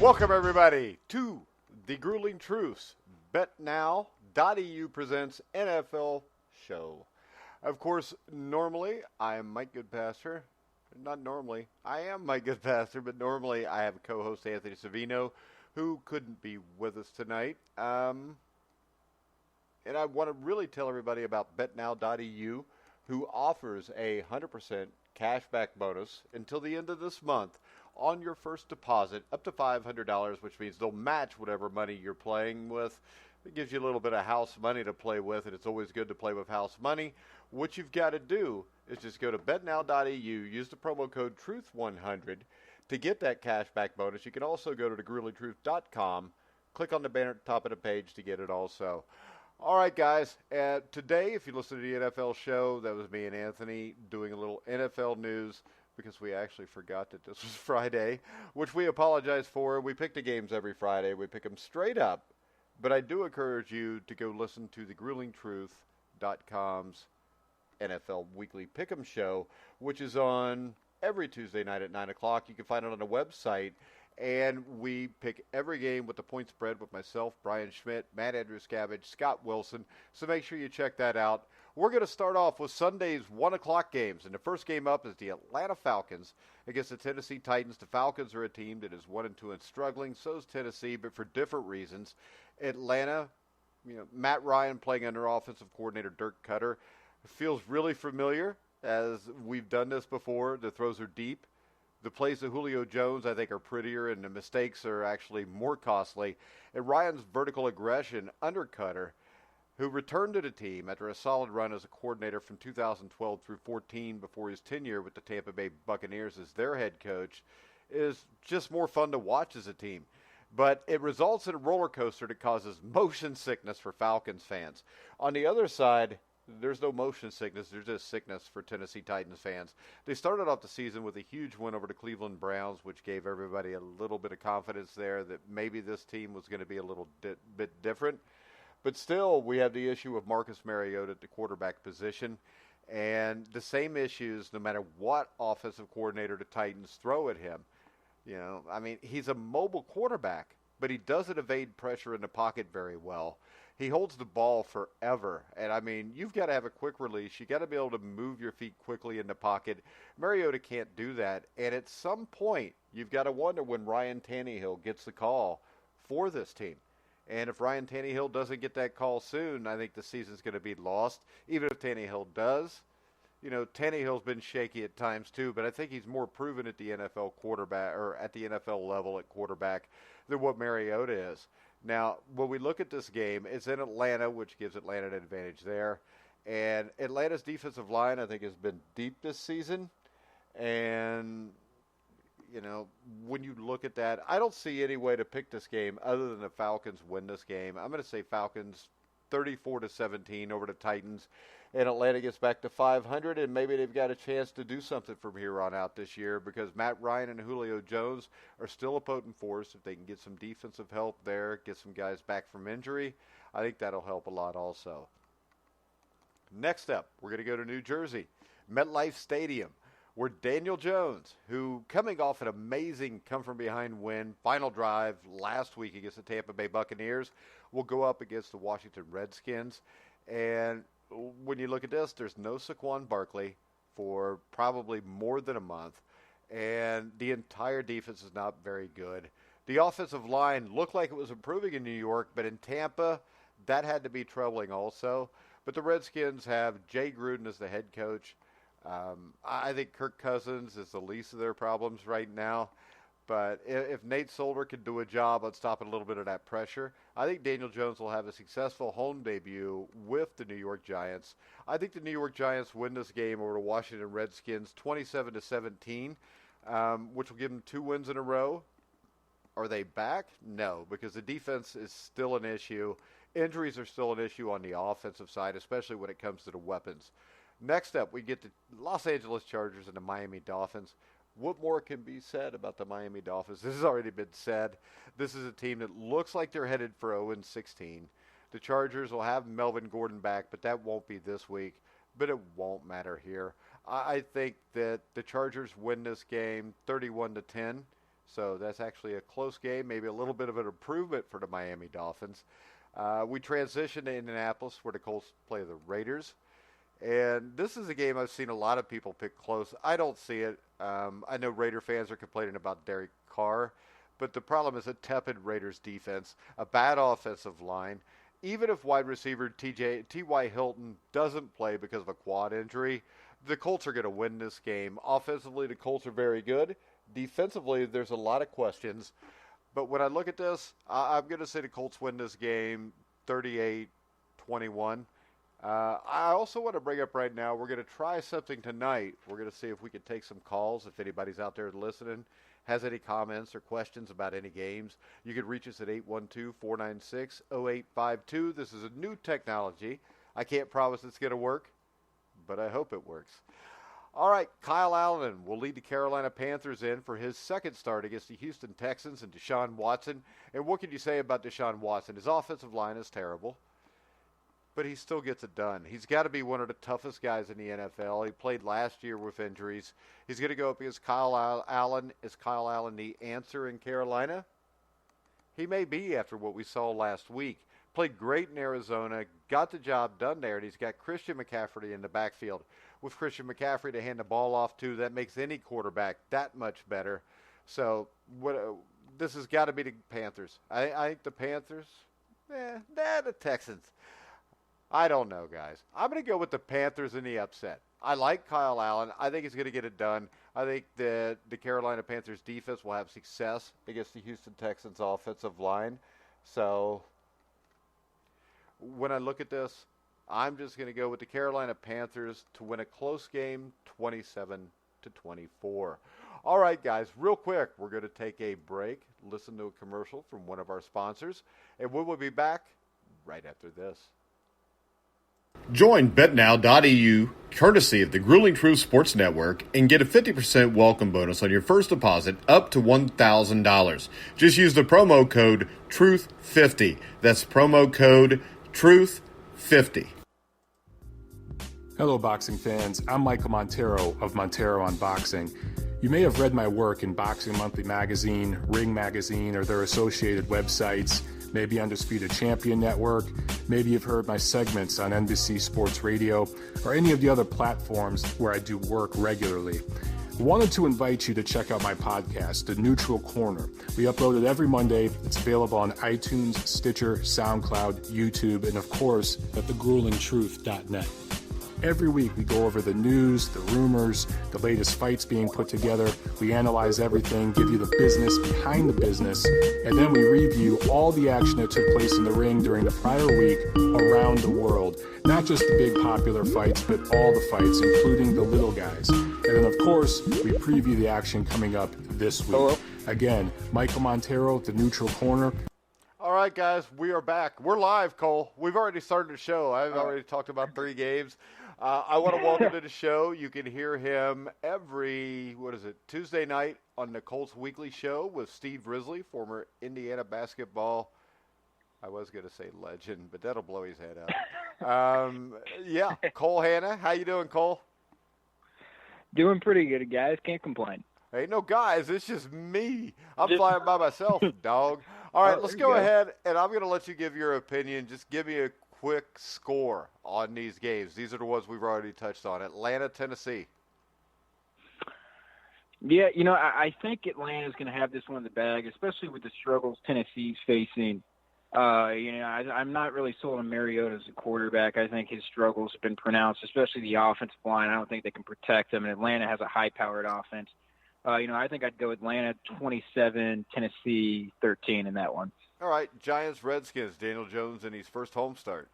Welcome, everybody, to the Grueling Truths. BetNow.eu presents NFL Show. Of course, normally, I am Mike Goodpaster. Not normally, I am Mike Goodpaster, but normally I have co-host Anthony Savino, who couldn't be with us tonight. And I want to really tell everybody about BetNow.eu, who offers a 100% cashback bonus until the end of this month on your first deposit, up to $500, which means they'll match whatever money you're playing with. It gives you a little bit of house money to play with, and it's always good to play with house money. What you've got to do is just go to betnow.eu, use the promo code TRUTH100 to get that cashback bonus. You can also go to thegruelingtruth.com, click on the banner at the top of the page to get it also. All right, guys, today, if you listen to the NFL show, that was me and Anthony doing a little NFL news, because we actually forgot that this was Friday, which we apologize for. We pick the games every Friday. We pick them straight up. But I do encourage you to go listen to the gruelingtruth.com's NFL Weekly Pick'em Show, which is on every Tuesday night at 9 o'clock. You can find it on the website. And we pick every game with the point spread with myself, Brian Schmidt, Matt Andrews-Cabbage, Scott Wilson. So make sure you check that out. We're going to start off with Sunday's 1 o'clock games. And the first game up is the Atlanta Falcons against the Tennessee Titans. The Falcons are a team that is 1-2 and struggling. So is Tennessee, but for different reasons. Atlanta, Matt Ryan playing under offensive coordinator Dirk Cutter feels really familiar, as we've done this before. The throws are deep. The plays of Julio Jones, I think, are prettier, and the mistakes are actually more costly. And Ryan's vertical aggression under Cutter, who returned to the team after a solid run as a coordinator from 2012 through 14 before his tenure with the Tampa Bay Buccaneers as their head coach, is just more fun to watch as a team. But it results in a roller coaster that causes motion sickness for Falcons fans. On the other side, there's no motion sickness. There's just sickness for Tennessee Titans fans. They started off the season with a huge win over the Cleveland Browns, which gave everybody a little bit of confidence there that maybe this team was going to be a little bit different. But still, we have the issue of Marcus Mariota at the quarterback position. And the same issues no matter what offensive coordinator the Titans throw at him. He's a mobile quarterback, but he doesn't evade pressure in the pocket very well. He holds the ball forever. And, you've got to have a quick release. You've got to be able to move your feet quickly in the pocket. Mariota can't do that. And at some point, you've got to wonder when Ryan Tannehill gets the call for this team. And if Ryan Tannehill doesn't get that call soon, I think the season's going to be lost. Even if Tannehill does, Tannehill's been shaky at times too, but I think he's more proven at the NFL quarterback, or at the NFL level at quarterback, than what Mariota is. Now, when we look at this game, it's in Atlanta, which gives Atlanta an advantage there. And Atlanta's defensive line, I think, has been deep this season. And, when you look at that, I don't see any way to pick this game other than the Falcons win this game. I'm going to say Falcons 34-17 over the Titans. And Atlanta gets back to 500, and maybe they've got a chance to do something from here on out this year, because Matt Ryan and Julio Jones are still a potent force. If they can get some defensive help there, get some guys back from injury, I think that'll help a lot also. Next up, we're going to go to New Jersey, MetLife Stadium, where Daniel Jones, who coming off an amazing come-from-behind win, final drive last week against the Tampa Bay Buccaneers, will go up against the Washington Redskins. And when you look at this, there's no Saquon Barkley for probably more than a month, and the entire defense is not very good. The offensive line looked like it was improving in New York, but in Tampa, that had to be troubling also. But the Redskins have Jay Gruden as the head coach. I think Kirk Cousins is the least of their problems right now. But if Nate Solder can do a job on stopping a little bit of that pressure, I think Daniel Jones will have a successful home debut with the New York Giants. I think the New York Giants win this game over the Washington Redskins 27-17, which will give them 2 wins in a row. Are they back? No, because the defense is still an issue. Injuries are still an issue on the offensive side, especially when it comes to the weapons. Next up, we get the Los Angeles Chargers and the Miami Dolphins. What more can be said about the Miami Dolphins? This has already been said. This is a team that looks like they're headed for 0-16. The Chargers will have Melvin Gordon back, but that won't be this week. But it won't matter here. I think that the Chargers win this game 31-10. So that's actually a close game, maybe a little bit of an improvement for the Miami Dolphins. We transition to Indianapolis where the Colts play the Raiders. And this is a game I've seen a lot of people pick close. I don't see it. I know Raider fans are complaining about Derek Carr, but the problem is a tepid Raiders defense, a bad offensive line. Even if wide receiver T.Y. Hilton doesn't play because of a quad injury, the Colts are going to win this game. Offensively, the Colts are very good. Defensively, there's a lot of questions. But when I look at this, I'm going to say the Colts win this game 38-21. I also want to bring up right now, we're going to try something tonight. We're going to see if we can take some calls. If anybody's out there listening, has any comments or questions about any games, you can reach us at 812-496-0852. This is a new technology. I can't promise it's going to work, but I hope it works. All right, Kyle Allen will lead the Carolina Panthers in for his second start against the Houston Texans and Deshaun Watson. And what can you say about Deshaun Watson? His offensive line is terrible, but he still gets it done. He's got to be one of the toughest guys in the NFL. He played last year with injuries. He's going to go up against Kyle Allen. Is Kyle Allen the answer in Carolina? He may be after what we saw last week. Played great in Arizona, got the job done there, and he's got Christian McCaffrey in the backfield. With Christian McCaffrey to hand the ball off to, that makes any quarterback that much better. So this has got to be the Panthers. I think the Panthers, the Texans. I don't know, guys. I'm going to go with the Panthers in the upset. I like Kyle Allen. I think he's going to get it done. I think that the Carolina Panthers defense will have success against the Houston Texans offensive line. So when I look at this, I'm just going to go with the Carolina Panthers to win a close game, 27-24. All right, guys, real quick, we're going to take a break, listen to a commercial from one of our sponsors, and we will be back right after this. Join BetNow.eu, courtesy of the Grueling Truth Sports Network, and get a 50% welcome bonus on your first deposit up to $1,000. Just use the promo code TRUTH50. That's promo code TRUTH50. Hello, boxing fans. I'm Michael Montero of Montero on Boxing. You may have read my work in Boxing Monthly Magazine, Ring Magazine, or their associated websites, maybe Undisputed Champion Network. Maybe you've heard my segments on NBC Sports Radio or any of the other platforms where I do work regularly. I wanted to invite you to check out my podcast, The Neutral Corner. We upload it every Monday. It's available on iTunes, Stitcher, SoundCloud, YouTube, and of course at thegruelingtruth.net. Every week we go over the news, the rumors, the latest fights being put together. We analyze everything, give you the business behind the business, and then we review all the action that took place in the ring during the prior week around the world. Not just the big popular fights, but all the fights, including the little guys. And then, of course, we preview the action coming up this week. Hello. Again, Michael Montero, The Neutral Corner. All right, guys, we are back. We're live, Cole. We've already started the show. I've already talked about 3 games. I want to welcome to the show. You can hear him every, Tuesday night on the Colts Weekly Show with Steve Risley, former Indiana basketball, I was going to say legend, but that'll blow his head up. Cole Hanna. How you doing, Cole? Doing pretty good, guys. Can't complain. Hey, no, guys, it's just me. I'm flying by myself, dog. All right, let's go ahead, and I'm going to let you give your opinion. Just give me a quick score on these games. These are the ones we've already touched on. Atlanta, Tennessee. Yeah, I think Atlanta's going to have this one in the bag, especially with the struggles Tennessee's facing. I'm not really sold on Mariota as a quarterback. I think his struggles have been pronounced, especially the offensive line. I don't think they can protect him, and Atlanta has a high-powered offense. I think I'd go Atlanta 27, Tennessee 13 in that one. All right, Giants, Redskins, Daniel Jones in his first home start.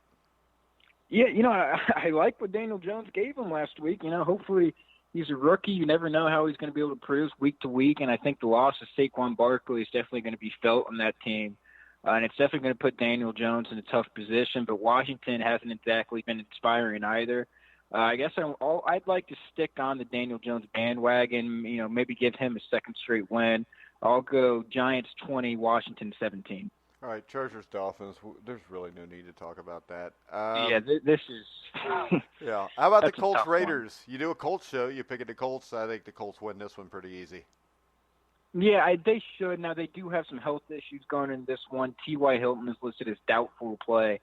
Yeah, I like what Daniel Jones gave him last week. Hopefully he's a rookie. You never know how he's going to be able to produce week to week, and I think the loss of Saquon Barkley is definitely going to be felt on that team. And it's definitely going to put Daniel Jones in a tough position, but Washington hasn't exactly been inspiring either. I guess I'd like to stick on the Daniel Jones bandwagon, maybe give him a second straight win. I'll go Giants 20, Washington 17. All right, Chargers, Dolphins. There's really no need to talk about that. This is yeah. How about the Colts, Raiders? You do a Colts show, you pick it the Colts. I think the Colts win this one pretty easy. Yeah, they should. Now, they do have some health issues going in this one. T.Y. Hilton is listed as doubtful to play.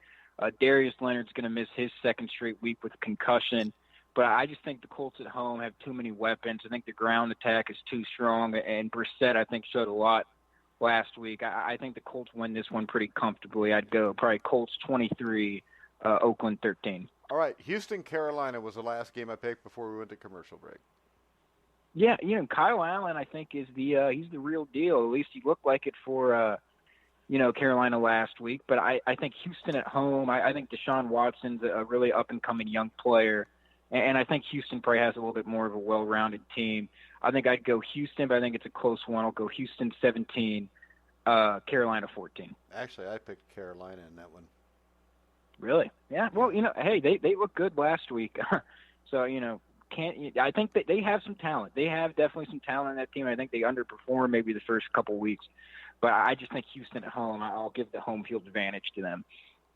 Darius Leonard's going to miss his second straight week with a concussion. But I just think the Colts at home have too many weapons. I think the ground attack is too strong. And Brissett, I think, showed a lot last week. I think the Colts win this one pretty comfortably. I'd go probably Colts 23, Oakland 13. All right, Houston, Carolina was the last game I picked before we went to commercial break. Yeah, Kyle Allen, I think, is he's the real deal. At least he looked like it for Carolina last week. But I think Houston at home, I think Deshaun Watson's a really up-and-coming young player. And I think Houston probably has a little bit more of a well-rounded team. I think I'd go Houston, but I think it's a close one. I'll go Houston 17, Carolina 14. Actually, I picked Carolina in that one. Really? Yeah. Well, hey, they looked good last week. So, I think that they have some talent. They have definitely some talent in that team. I think they underperformed maybe the first couple weeks. But I just think Houston at home, I'll give the home field advantage to them.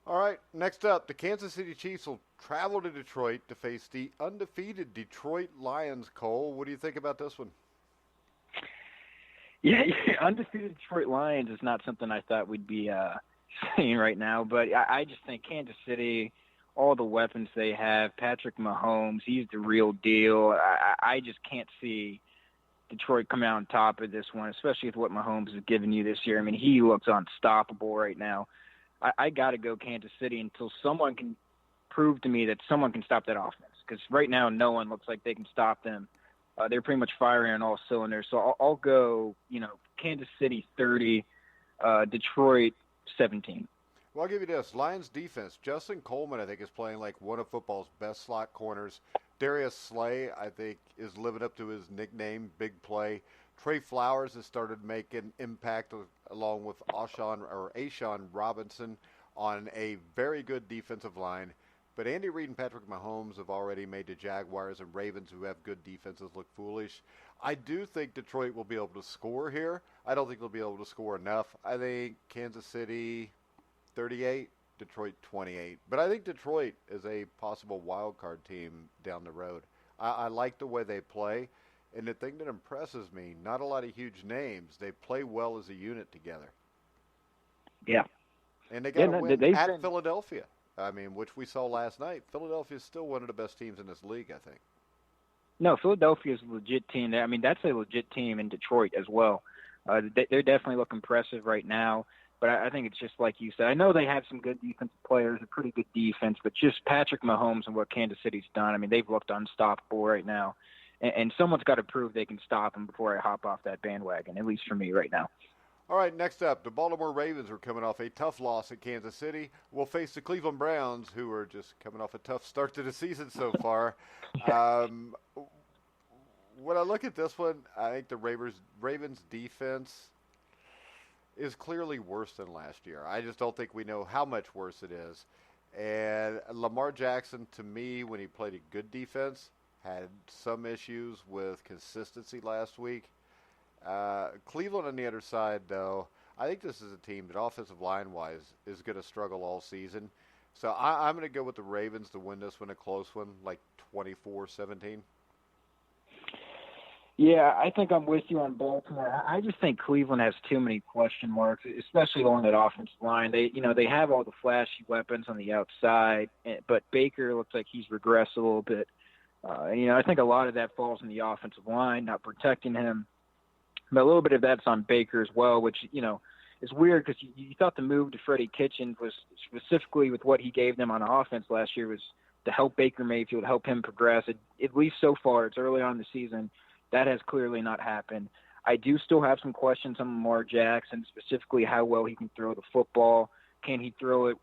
All right, next up, the Kansas City Chiefs will travel to Detroit to face the undefeated Detroit Lions. Cole, what do you think about this one? Yeah, undefeated Detroit Lions is not something I thought we'd be seeing right now. But I just think Kansas City, all the weapons they have, Patrick Mahomes, he's the real deal. I just can't see Detroit coming out on top of this one, especially with what Mahomes has given you this year. I mean, he looks unstoppable right now. I got to go Kansas City until someone can prove to me that someone can stop that offense. Because right now, no one looks like they can stop them. They're pretty much firing on all cylinders. So I'll go, Kansas City 30, Detroit 17. Well, I'll give you this. Lions defense. Justin Coleman, I think, is playing like one of football's best slot corners. Darius Slay, I think, is living up to his nickname, Big Play. Trey Flowers has started making impact along with Ashawn Robinson on a very good defensive line. But Andy Reid and Patrick Mahomes have already made the Jaguars and Ravens, who have good defenses, look foolish. I do think Detroit will be able to score here. I don't think they'll be able to score enough. I think Kansas City 38, Detroit 28. But I think Detroit is a possible wild card team down the road. I like the way they play. And the thing that impresses me, not a lot of huge names. They play well as a unit together. Yeah. And they got to win at Philadelphia. I mean, which we saw last night. Philadelphia is still one of the best teams in this league, I think. No, Philadelphia is a legit team. I mean, that's a legit team in Detroit as well. They're definitely look impressive right now. But I think it's just like you said. I know they have some good defensive players, a pretty good defense, but just Patrick Mahomes and what Kansas City's done, I mean, they've looked unstoppable right now. And someone's got to prove they can stop them before I hop off that bandwagon, at least for me right now. All right, next up, the Baltimore Ravens are coming off a tough loss at Kansas City. We'll face the Cleveland Browns, who are just coming off a tough start to the season so far. When I look at this one, I think the Ravens defense is clearly worse than last year. I just don't think we know how much worse it is. And Lamar Jackson, to me, when he played a good defense, had some issues with consistency last week. Cleveland on the other side, though, I think this is a team that offensive line-wise is going to struggle all season. So I'm going to go with the Ravens to win this one, a close one, like 24-17. Yeah, I think I'm with you on Baltimore. I just think Cleveland has too many question marks, especially along that offensive line. They have all the flashy weapons on the outside, but Baker looks like he's regressed a little bit. I think a lot of that falls on the offensive line, not protecting him. But a little bit of that's on Baker as well, which, is weird because you thought the move to Freddie Kitchens was specifically with what he gave them on offense last year was to help Baker Mayfield, help him progress. At least so far, it's early on in the season. That has clearly not happened. I do still have some questions on Lamar Jackson, specifically how well he can throw the football. Can he throw it,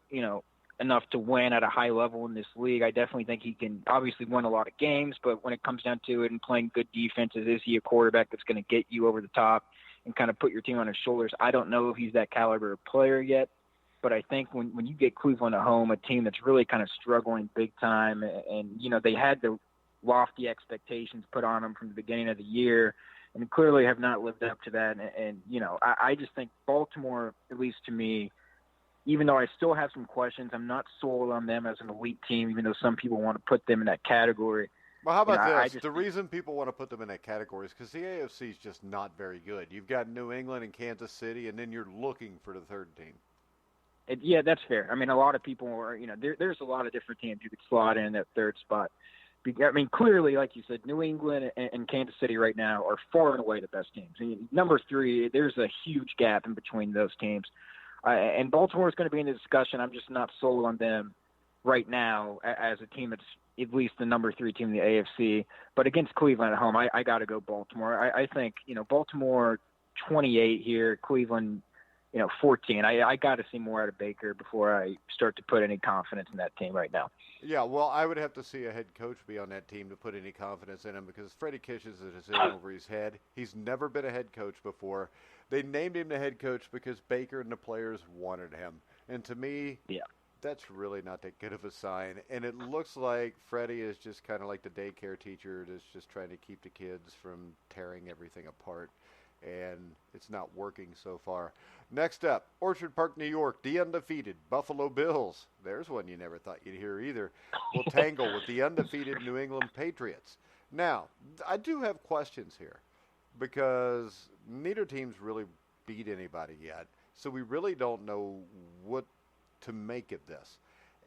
enough to win at a high level in this league? I definitely think he can obviously win a lot of games, but when it comes down to it and playing good defenses, is he a quarterback that's going to get you over the top and kind of put your team on his shoulders? I don't know if he's that caliber of player yet, but I think when you get Cleveland at home, a team that's really kind of struggling big time, and they had the lofty expectations put on them from the beginning of the year and clearly have not lived up to that. And I just think Baltimore, at least to me, even though I still have some questions, I'm not sold on them as an elite team, even though some people want to put them in that category. Well, how about I this? just The reason people want to put them in that category is because the AFC is just not very good. You've got New England and Kansas City, and then you're looking for the third team. Yeah, that's fair. I mean, a lot of people are, there's a lot of different teams you could slot in that third spot. I mean, clearly, like you said, New England and Kansas City right now are far and away the best teams. I mean, number 3, there's a huge gap in between those teams. And Baltimore is going to be in the discussion. I'm just not sold on them right now as a team that's at least the number 3 team in the AFC. But against Cleveland at home, I got to go Baltimore. I think, Baltimore 28 here, Cleveland 14. I got to see more out of Baker before I start to put any confidence in that team right now. Yeah, well, I would have to see a head coach be on that team to put any confidence in him because Freddie Kitchens is in over his head. He's never been a head coach before. They named him the head coach because Baker and the players wanted him. And to me, that's really not that good of a sign. And it looks like Freddie is just kind of like the daycare teacher that's just trying to keep the kids from tearing everything apart. And it's not working so far. Next up, Orchard Park, New York, the undefeated Buffalo Bills. There's one you never thought you'd hear either. Will tangle with the undefeated New England Patriots. Now, I do have questions here because neither team's really beat anybody yet. So we really don't know what to make of this.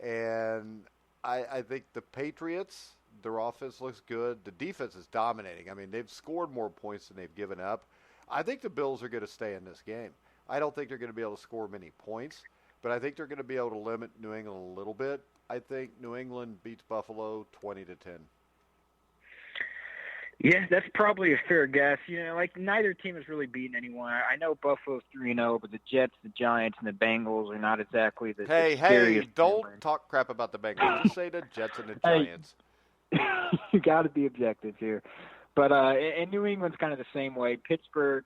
And I think the Patriots, their offense looks good. The defense is dominating. I mean, they've scored more points than they've given up. I think the Bills are going to stay in this game. I don't think they're going to be able to score many points, but I think they're going to be able to limit New England a little bit. I think New England beats Buffalo 20-10. Yeah, that's probably a fair guess. Neither team has really beaten anyone. I know Buffalo's 3-0, but the Jets, the Giants, and the Bengals are not exactly the scariest. Don't talk crap about the Bengals. Just say the Jets and the Giants. You got to be objective here. But and New England's kind of the same way. Pittsburgh,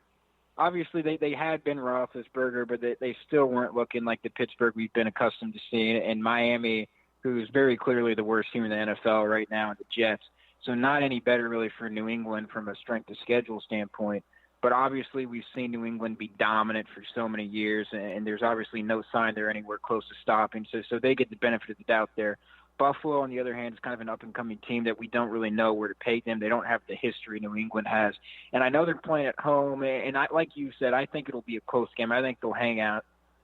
obviously they had been Roethlisberger, but they still weren't looking like the Pittsburgh we've been accustomed to seeing. And Miami, who's very clearly the worst team in the NFL right now, and the Jets. So not any better really for New England from a strength of schedule standpoint. But obviously we've seen New England be dominant for so many years, and there's obviously no sign they're anywhere close to stopping. So they get the benefit of the doubt there. Buffalo, on the other hand, is kind of an up-and-coming team that we don't really know where to peg them. They don't have the history New England has. And I know they're playing at home, and like you said, I think it'll be a close game. I think they'll hang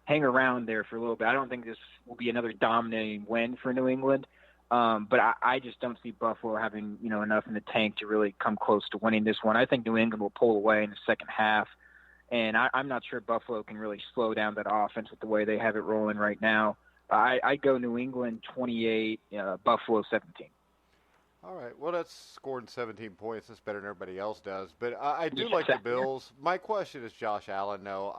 around there for a little bit. I don't think this will be another dominating win for New England. But I just don't see Buffalo having, enough in the tank to really come close to winning this one. I think New England will pull away in the second half. And I'm not sure Buffalo can really slow down that offense with the way they have it rolling right now. I go New England 28, Buffalo 17. All right. Well, that's scoring 17 points. That's better than everybody else does. But I do like the Bills. My question is Josh Allen, though.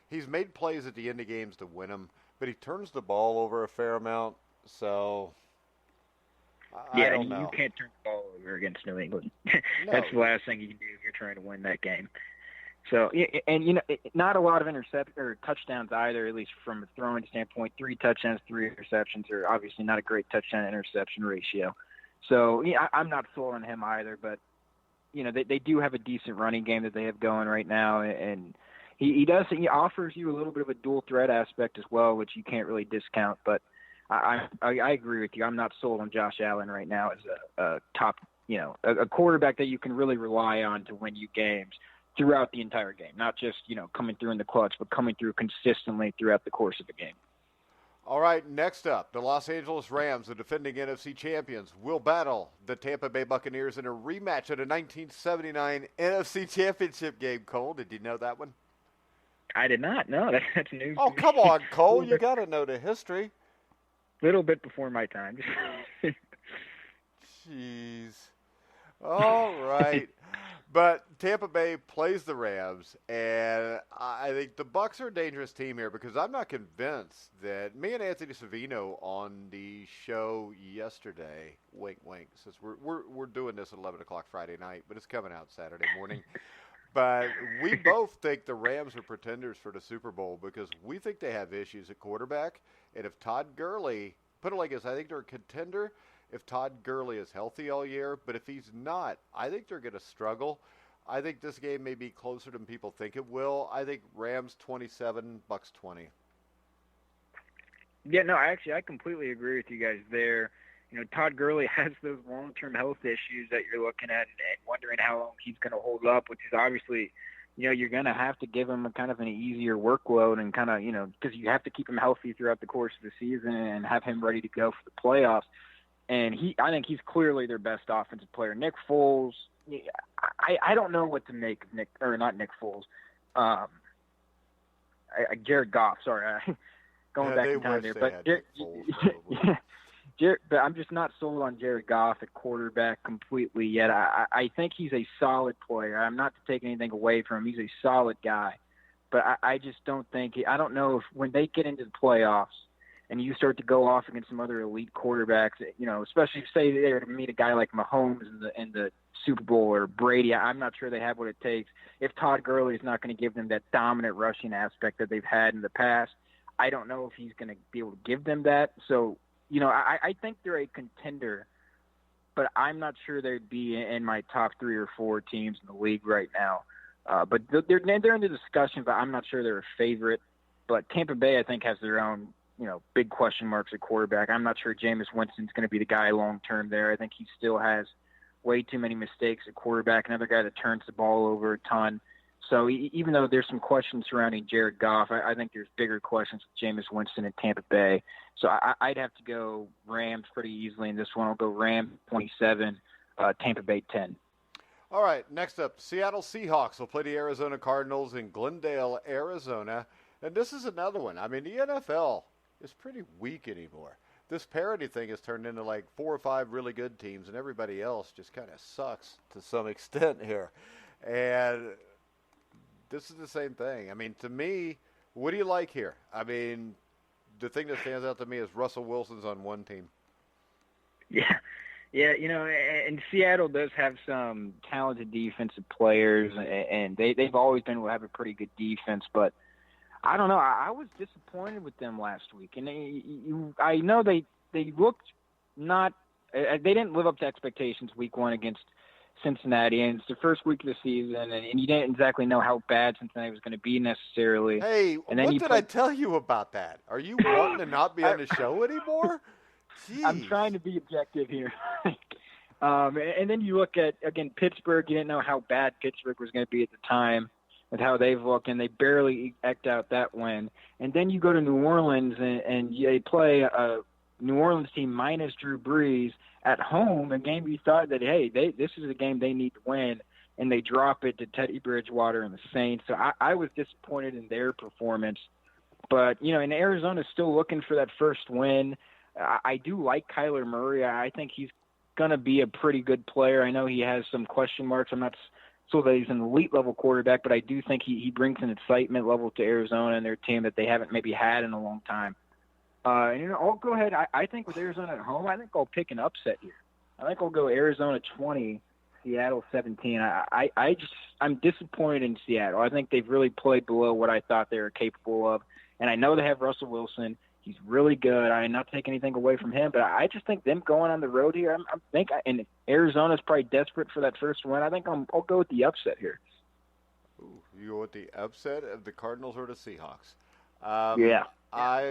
He's made plays at the end of games to win them, but he turns the ball over a fair amount. So, I don't know. You can't turn the ball over against New England. That's the last thing you can do if you're trying to win that game. So, and not a lot of touchdowns either, at least from a throwing standpoint. 3 touchdowns, 3 interceptions are obviously not a great touchdown-interception ratio. So, I'm not sold on him either, but, they do have a decent running game that they have going right now, and he offers you a little bit of a dual threat aspect as well, which you can't really discount, but I agree with you. I'm not sold on Josh Allen right now as a top, a quarterback that you can really rely on to win you games throughout the entire game, not just, coming through in the clutch, but coming through consistently throughout the course of the game. All right, next up, the Los Angeles Rams, the defending NFC champions, will battle the Tampa Bay Buccaneers in a rematch of the 1979 NFC Championship game. Cole, did you know that one? I did not. No, that's news. Oh, come on, Cole. You got to know the history. Little bit before my time. Jeez. All right. But Tampa Bay plays the Rams, and I think the Bucs are a dangerous team here because I'm not convinced that me and Anthony Savino on the show yesterday, wink, wink, since we're doing this at 11 o'clock Friday night, but it's coming out Saturday morning. But we both think the Rams are pretenders for the Super Bowl because we think they have issues at quarterback. And if Todd Gurley, put it like this, I think they're a contender if Todd Gurley is healthy all year. But if he's not, I think they're going to struggle. I think this game may be closer than people think it will. I think Rams 27, Bucs 20. Yeah, no, actually, I completely agree with you guys there. Todd Gurley has those long-term health issues that you're looking at and wondering how long he's going to hold up, which is obviously, you're going to have to give him a kind of an easier workload and kind of, because you have to keep him healthy throughout the course of the season and have him ready to go for the playoffs. And I think he's clearly their best offensive player. Nick Foles, I don't know what to make of not Nick Foles. Jared Goff, sorry. Going back in time there. But but I'm just not sold on Jared Goff at quarterback completely yet. I think he's a solid player. I'm not to take anything away from him. He's a solid guy. But I just don't think – I don't know if when they get into the playoffs and you start to go off against some other elite quarterbacks, especially if, say, they're to meet a guy like Mahomes in the Super Bowl or Brady, I'm not sure they have what it takes. If Todd Gurley is not going to give them that dominant rushing aspect that they've had in the past, I don't know if he's going to be able to give them that. So – I think they're a contender, but I'm not sure they'd be in my top 3 or 4 teams in the league right now. But they're in the discussion, but I'm not sure they're a favorite. But Tampa Bay, I think, has their own, big question marks at quarterback. I'm not sure Jameis Winston's going to be the guy long-term there. I think he still has way too many mistakes at quarterback, another guy that turns the ball over a ton. So even though there's some questions surrounding Jared Goff, I think there's bigger questions with Jameis Winston at Tampa Bay. So I'd have to go Rams pretty easily in this one. I'll go Rams 27, Tampa Bay 10. All right, next up, Seattle Seahawks will play the Arizona Cardinals in Glendale, Arizona. And this is another one. I mean, the NFL is pretty weak anymore. This parity thing has turned into like 4 or 5 really good teams, and everybody else just kind of sucks to some extent here. And this is the same thing. I mean, to me, what do you like here? I mean, the thing that stands out to me is Russell Wilson's on one team. Yeah, and Seattle does have some talented defensive players, and they've always been able to have a pretty good defense. But I don't know. I was disappointed with them last week, and I know they looked not. They didn't live up to expectations week 1 against Cincinnati, and it's the first week of the season, and you didn't exactly know how bad Cincinnati was going to be necessarily. Hey, and then what did I tell you about that? Are you wanting to not be on the show anymore? Jeez. I'm trying to be objective here. And then you look at, again, Pittsburgh. You didn't know how bad Pittsburgh was going to be at the time with how they've looked, and they barely eked out that win. And then you go to New Orleans, and they play a New Orleans team minus Drew Brees at home, a game you thought that, hey, this is a game they need to win, and they drop it to Teddy Bridgewater and the Saints. So I was disappointed in their performance. But, and Arizona's still looking for that first win. I do like Kyler Murray. I think he's going to be a pretty good player. I know he has some question marks. I'm not sold that he's an elite-level quarterback, but I do think he brings an excitement level to Arizona and their team that they haven't maybe had in a long time. I'll go ahead. I think with Arizona at home, I think I'll pick an upset here. I think I'll go Arizona 20, Seattle 17. I'm disappointed in Seattle. I think they've really played below what I thought they were capable of. And I know they have Russell Wilson. He's really good. I'm not taking anything away from him, but I just think them going on the road here, and Arizona's probably desperate for that first win. I think I'll go with the upset here. Ooh, you go with the upset of the Cardinals or the Seahawks? Yeah. I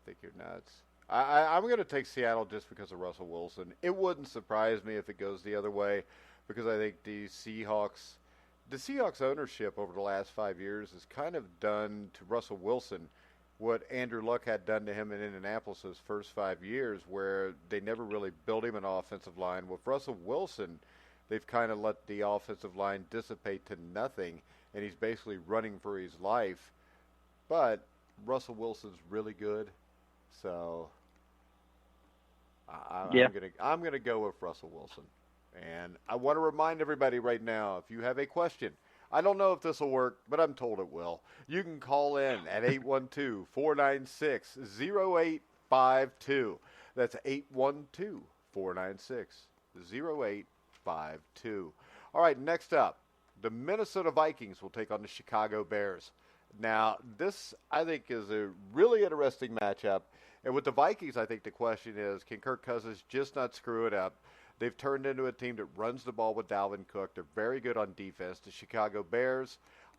think you're nuts. I'm going to take Seattle just because of Russell Wilson. It wouldn't surprise me if it goes the other way because I think the Seahawks ownership over the last 5 years has kind of done to Russell Wilson what Andrew Luck had done to him in Indianapolis his first 5 years, where they never really built him an offensive line. With Russell Wilson, they've kind of let the offensive line dissipate to nothing, and he's basically running for his life. But Russell Wilson's really good, so I'm gonna go with Russell Wilson. And I want to remind everybody right now, if you have a question, I don't know if this will work, but I'm told it will. You can call in at 812-496-0852. That's 812-496-0852. All right, next up, the Minnesota Vikings will take on the Chicago Bears. Now, this, I think, is a really interesting matchup. And with the Vikings, I think the question is, can Kirk Cousins just not screw it up? They've turned into a team that runs the ball with Dalvin Cook. They're very good on defense. The Chicago Bears,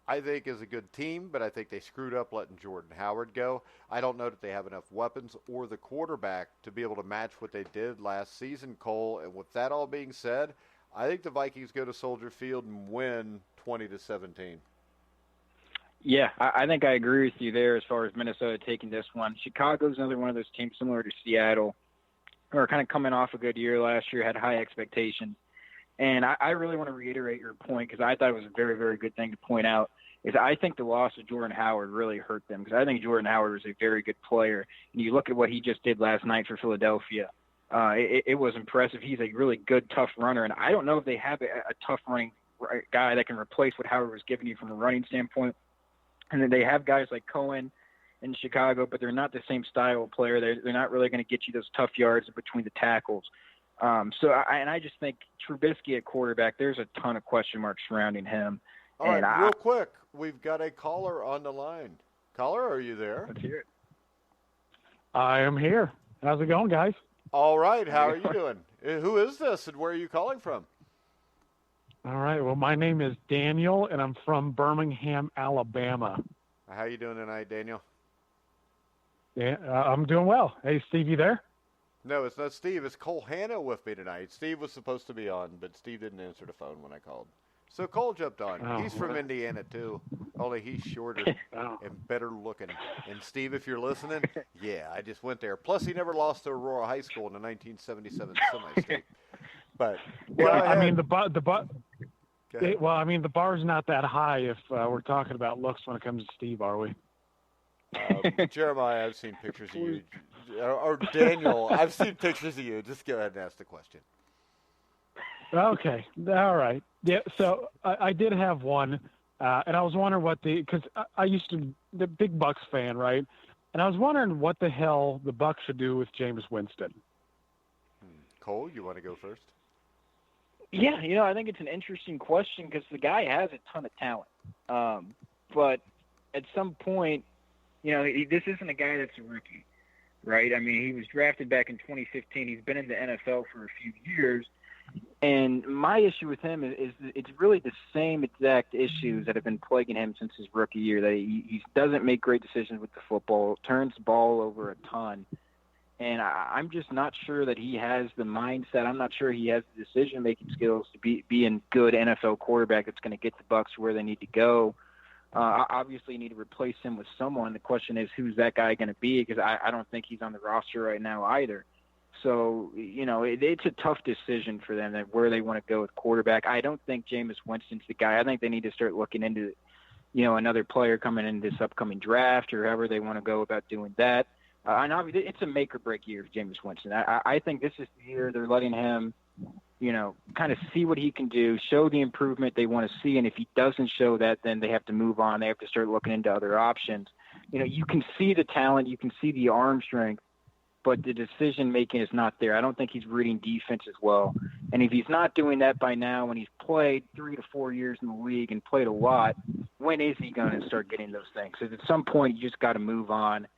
I think is a good team, but I think they screwed up letting Jordan Howard go. I don't know that they have enough weapons or the quarterback to be able to match what they did last season, Cole. And with that all being said, I think the Vikings go to Soldier Field and win 20-17. Yeah, I think I agree with you there as far as Minnesota taking this one. Chicago's another one of those teams similar to Seattle, who are kind of coming off a good year last year, had high expectations. And I really want to reiterate your point because I thought it was a very, very good thing to point out, is I think the loss of Jordan Howard really hurt them because I think Jordan Howard was a very good player. And you look at what he just did last night for Philadelphia. It was impressive. He's a really good, tough runner. And I don't know if they have a tough running guy that can replace what Howard was giving you from a running standpoint. And then they have guys like Cohen in Chicago, but they're not the same style of player. They're not really going to get you those tough yards in between the tackles. I just think Trubisky at quarterback, there's a ton of question marks surrounding him. All right, real quick, we've got a caller on the line. Caller, are you there? Let's hear it. I am here. How's it going, guys? All right, how are you doing? Who is this and where are you calling from? All right, well, my name is Daniel, and I'm from Birmingham, Alabama. How you doing tonight, Daniel? Yeah, I'm doing well. Hey, Steve, you there? No, it's not Steve. It's Cole Hanna with me tonight. Steve was supposed to be on, but Steve didn't answer the phone when I called. So Cole jumped on. Oh, he's from Indiana, too, only he's shorter and better looking. And, Steve, if you're listening, yeah, I just went there. Plus, he never lost to Aurora High School in the 1977 semi-state. But, I mean, the bar's not that high if we're talking about looks when it comes to Steve, are we? Jeremiah, I've seen pictures of you. Or Daniel, I've seen pictures of you. Just go ahead and ask the question. Okay. All right. Yeah, so I did have one, and I was wondering because I used to be a big Bucks fan, right? And I was wondering what the hell the Bucks should do with Jameis Winston. Cole, you want to go first? Yeah, I think it's an interesting question because the guy has a ton of talent. But at some point, this isn't a guy that's a rookie, right? I mean, he was drafted back in 2015. He's been in the NFL for a few years. And my issue with him is it's really the same exact issues that have been plaguing him since his rookie year, that he doesn't make great decisions with the football, turns the ball over a ton. And I'm just not sure that he has the mindset. I'm not sure he has the decision-making skills to be a good NFL quarterback that's going to get the Bucs where they need to go. Obviously, you need to replace him with someone. The question is, who's that guy going to be? Because I don't think he's on the roster right now either. So, it's a tough decision for them where they want to go with quarterback. I don't think Jameis Winston's the guy. I think they need to start looking into, another player coming in this upcoming draft or however they want to go about doing that. And obviously, it's a make-or-break year for Jameis Winston. I think this is the year they're letting him, kind of see what he can do, show the improvement they want to see. And if he doesn't show that, then they have to move on. They have to start looking into other options. You can see the talent. You can see the arm strength. But the decision-making is not there. I don't think he's reading defense as well. And if he's not doing that by now, when he's played 3 to 4 years in the league and played a lot, when is he going to start getting those things? Because at some point, you just got to move on.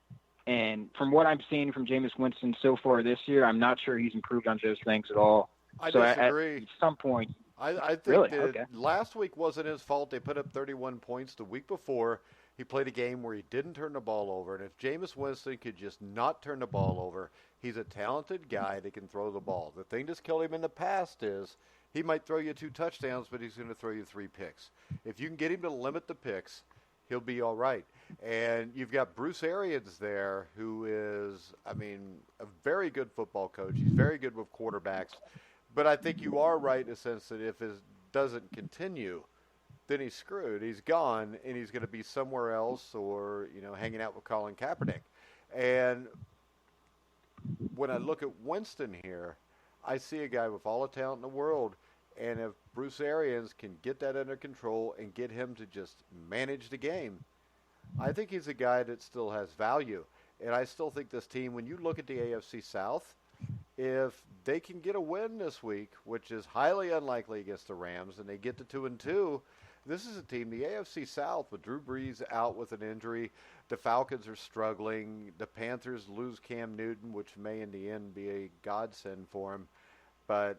And from what I'm seeing from Jameis Winston so far this year, I'm not sure he's improved on those things at all. I disagree. At some point. I think really? that Okay. Last week wasn't his fault. They put up 31 points. The week before, he played a game where he didn't turn the ball over. And if Jameis Winston could just not turn the ball over, he's a talented guy that can throw the ball. The thing that's killed him in the past is he might throw you 2 touchdowns, but he's going to throw you 3 picks. If you can get him to limit the picks, he'll be all right. And you've got Bruce Arians there, who is, a very good football coach. He's very good with quarterbacks. But I think you are right in the sense that if it doesn't continue, then he's screwed. He's gone, and he's going to be somewhere else or, hanging out with Colin Kaepernick. And when I look at Winston here, I see a guy with all the talent in the world, and if Bruce Arians can get that under control and get him to just manage the game, I think he's a guy that still has value. And I still think this team, when you look at the AFC South, if they can get a win this week, which is highly unlikely against the Rams, and they get to 2-2, this is a team, the AFC South, with Drew Brees out with an injury. The Falcons are struggling. The Panthers lose Cam Newton, which may in the end be a godsend for him. But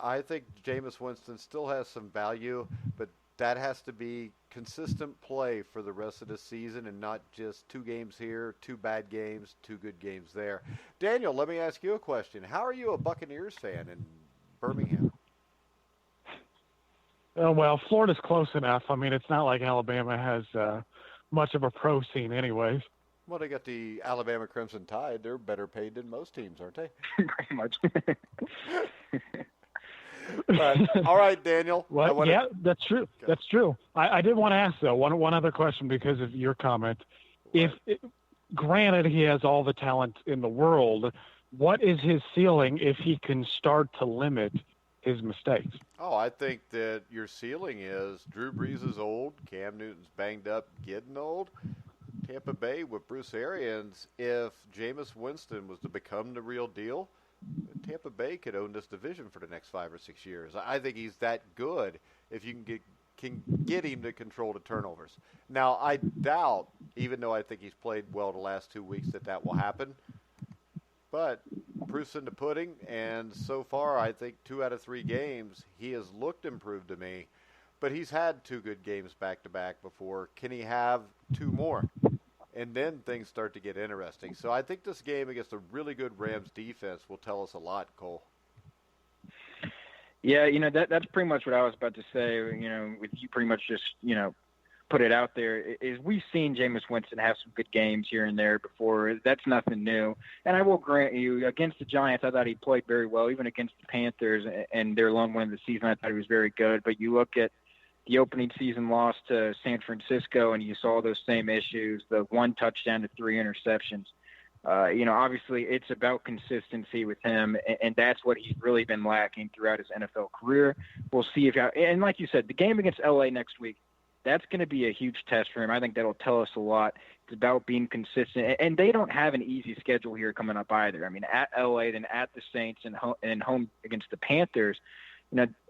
I think Jameis Winston still has some value, but that has to be consistent play for the rest of the season and not just 2 games here, 2 bad games, 2 good games there. Daniel, let me ask you a question. How are you a Buccaneers fan in Birmingham? Well, Florida's close enough. I mean, it's not like Alabama has much of a pro scene anyways. Well, they got the Alabama Crimson Tide. They're better paid than most teams, aren't they? Pretty much. But, all right, Daniel. Yeah, that's true. Okay. That's true. I did want to ask, though, one other question because of your comment. Right. Granted, he has all the talent in the world, what is his ceiling if he can start to limit his mistakes? Oh, I think that your ceiling is Drew Brees is old, Cam Newton's banged up, getting old. Tampa Bay with Bruce Arians, if Jameis Winston was to become the real deal, Tampa Bay could own this division for the next 5 or 6 years. I think he's that good if you can get him to control the turnovers. Now, I doubt, even though I think he's played well the last 2 weeks, that will happen. But proof's in the pudding, and so far I think 2 out of 3 games he has looked improved to me. But he's had 2 good games back-to-back before. Can he have 2 more? And then things start to get interesting. So I think this game against a really good Rams defense will tell us a lot, Cole. Yeah, that's pretty much what I was about to say. With you pretty much just, put it out there, is we've seen Jameis Winston have some good games here and there before. That's nothing new. And I will grant you, against the Giants, I thought he played very well. Even against the Panthers and their lone win of the season, I thought he was very good. But you look at the opening season loss to San Francisco, and you saw those same issues, the 1 touchdown to 3 interceptions. Obviously it's about consistency with him, and that's what he's really been lacking throughout his NFL career. We'll see and like you said, the game against LA next week, that's going to be a huge test for him. I think that'll tell us a lot. It's about being consistent, and they don't have an easy schedule here coming up either. I mean, at LA, then at the Saints, and home against the Panthers.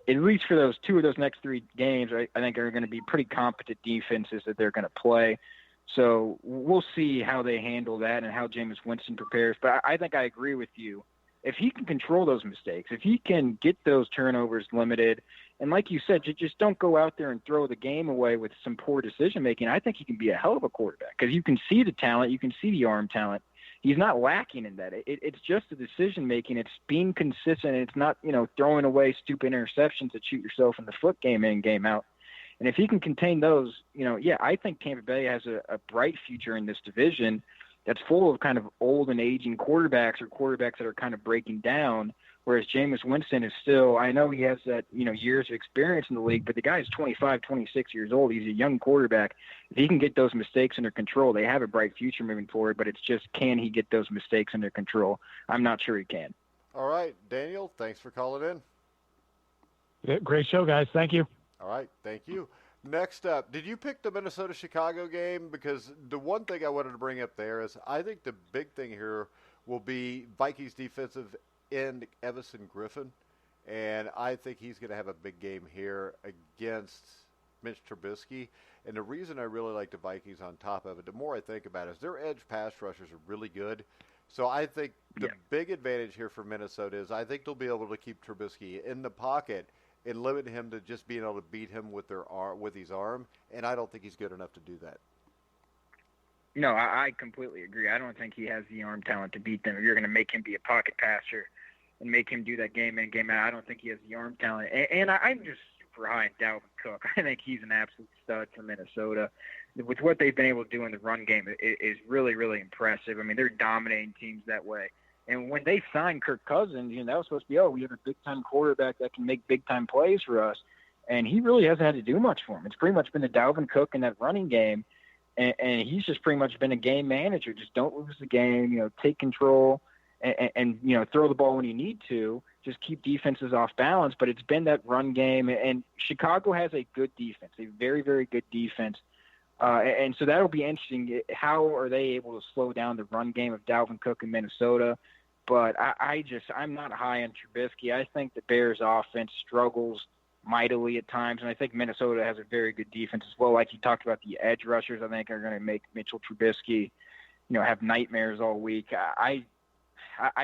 At least for those 2 of those next 3 games, I think are going to be pretty competent defenses that they're going to play. So we'll see how they handle that and how Jameis Winston prepares. But I think I agree with you. If he can control those mistakes, if he can get those turnovers limited, and like you said, just don't go out there and throw the game away with some poor decision-making, I think he can be a hell of a quarterback because you can see the talent, you can see the arm talent. He's not lacking in that. It's just the decision-making. It's being consistent. It's not, throwing away stupid interceptions that shoot yourself in the foot game in, game out. And if he can contain those, I think Tampa Bay has a bright future in this division that's full of kind of old and aging quarterbacks or quarterbacks that are kind of breaking down, whereas Jameis Winston is still, I know he has that, years of experience in the league, but the guy is 25, 26 years old. He's a young quarterback. If he can get those mistakes under control, they have a bright future moving forward, but it's just, can he get those mistakes under control? I'm not sure he can. All right, Daniel, thanks for calling in. Yeah, great show, guys. Thank you. All right, thank you. Next up, did you pick the Minnesota-Chicago game? Because the one thing I wanted to bring up there is I think the big thing here will be Vikings defensive end Everson Griffin, and I think he's going to have a big game here against Mitch Trubisky. And the reason I really like the Vikings on top of it, the more I think about it, is their edge pass rushers are really good. So I think the big advantage here for Minnesota is I think they'll be able to keep Trubisky in the pocket and limit him to just being able to beat him with his arm, and I don't think he's good enough to do that. No, I completely agree. I don't think he has the arm talent to beat them. If you're going to make him be a pocket passer and make him do that game in, game out, I don't think he has the arm talent. And I'm just super high in Dalvin Cook. I think he's an absolute stud for Minnesota. With what they've been able to do in the run game, it is really, really impressive. I mean, they're dominating teams that way. And when they signed Kirk Cousins, that was supposed to be, we have a big-time quarterback that can make big-time plays for us. And he really hasn't had to do much for him. It's pretty much been the Dalvin Cook in that running game. And he's just pretty much been a game manager. Just don't lose the game, take control and throw the ball when you need to. Just keep defenses off balance. But it's been that run game. And Chicago has a good defense, a very, very good defense. And so that'll be interesting. How are they able to slow down the run game of Dalvin Cook in Minnesota? But I'm not high on Trubisky. I think the Bears offense struggles mightily at times, and I think Minnesota has a very good defense as well. Like you talked about, the edge rushers, I think, are going to make Mitchell Trubisky, have nightmares all week. I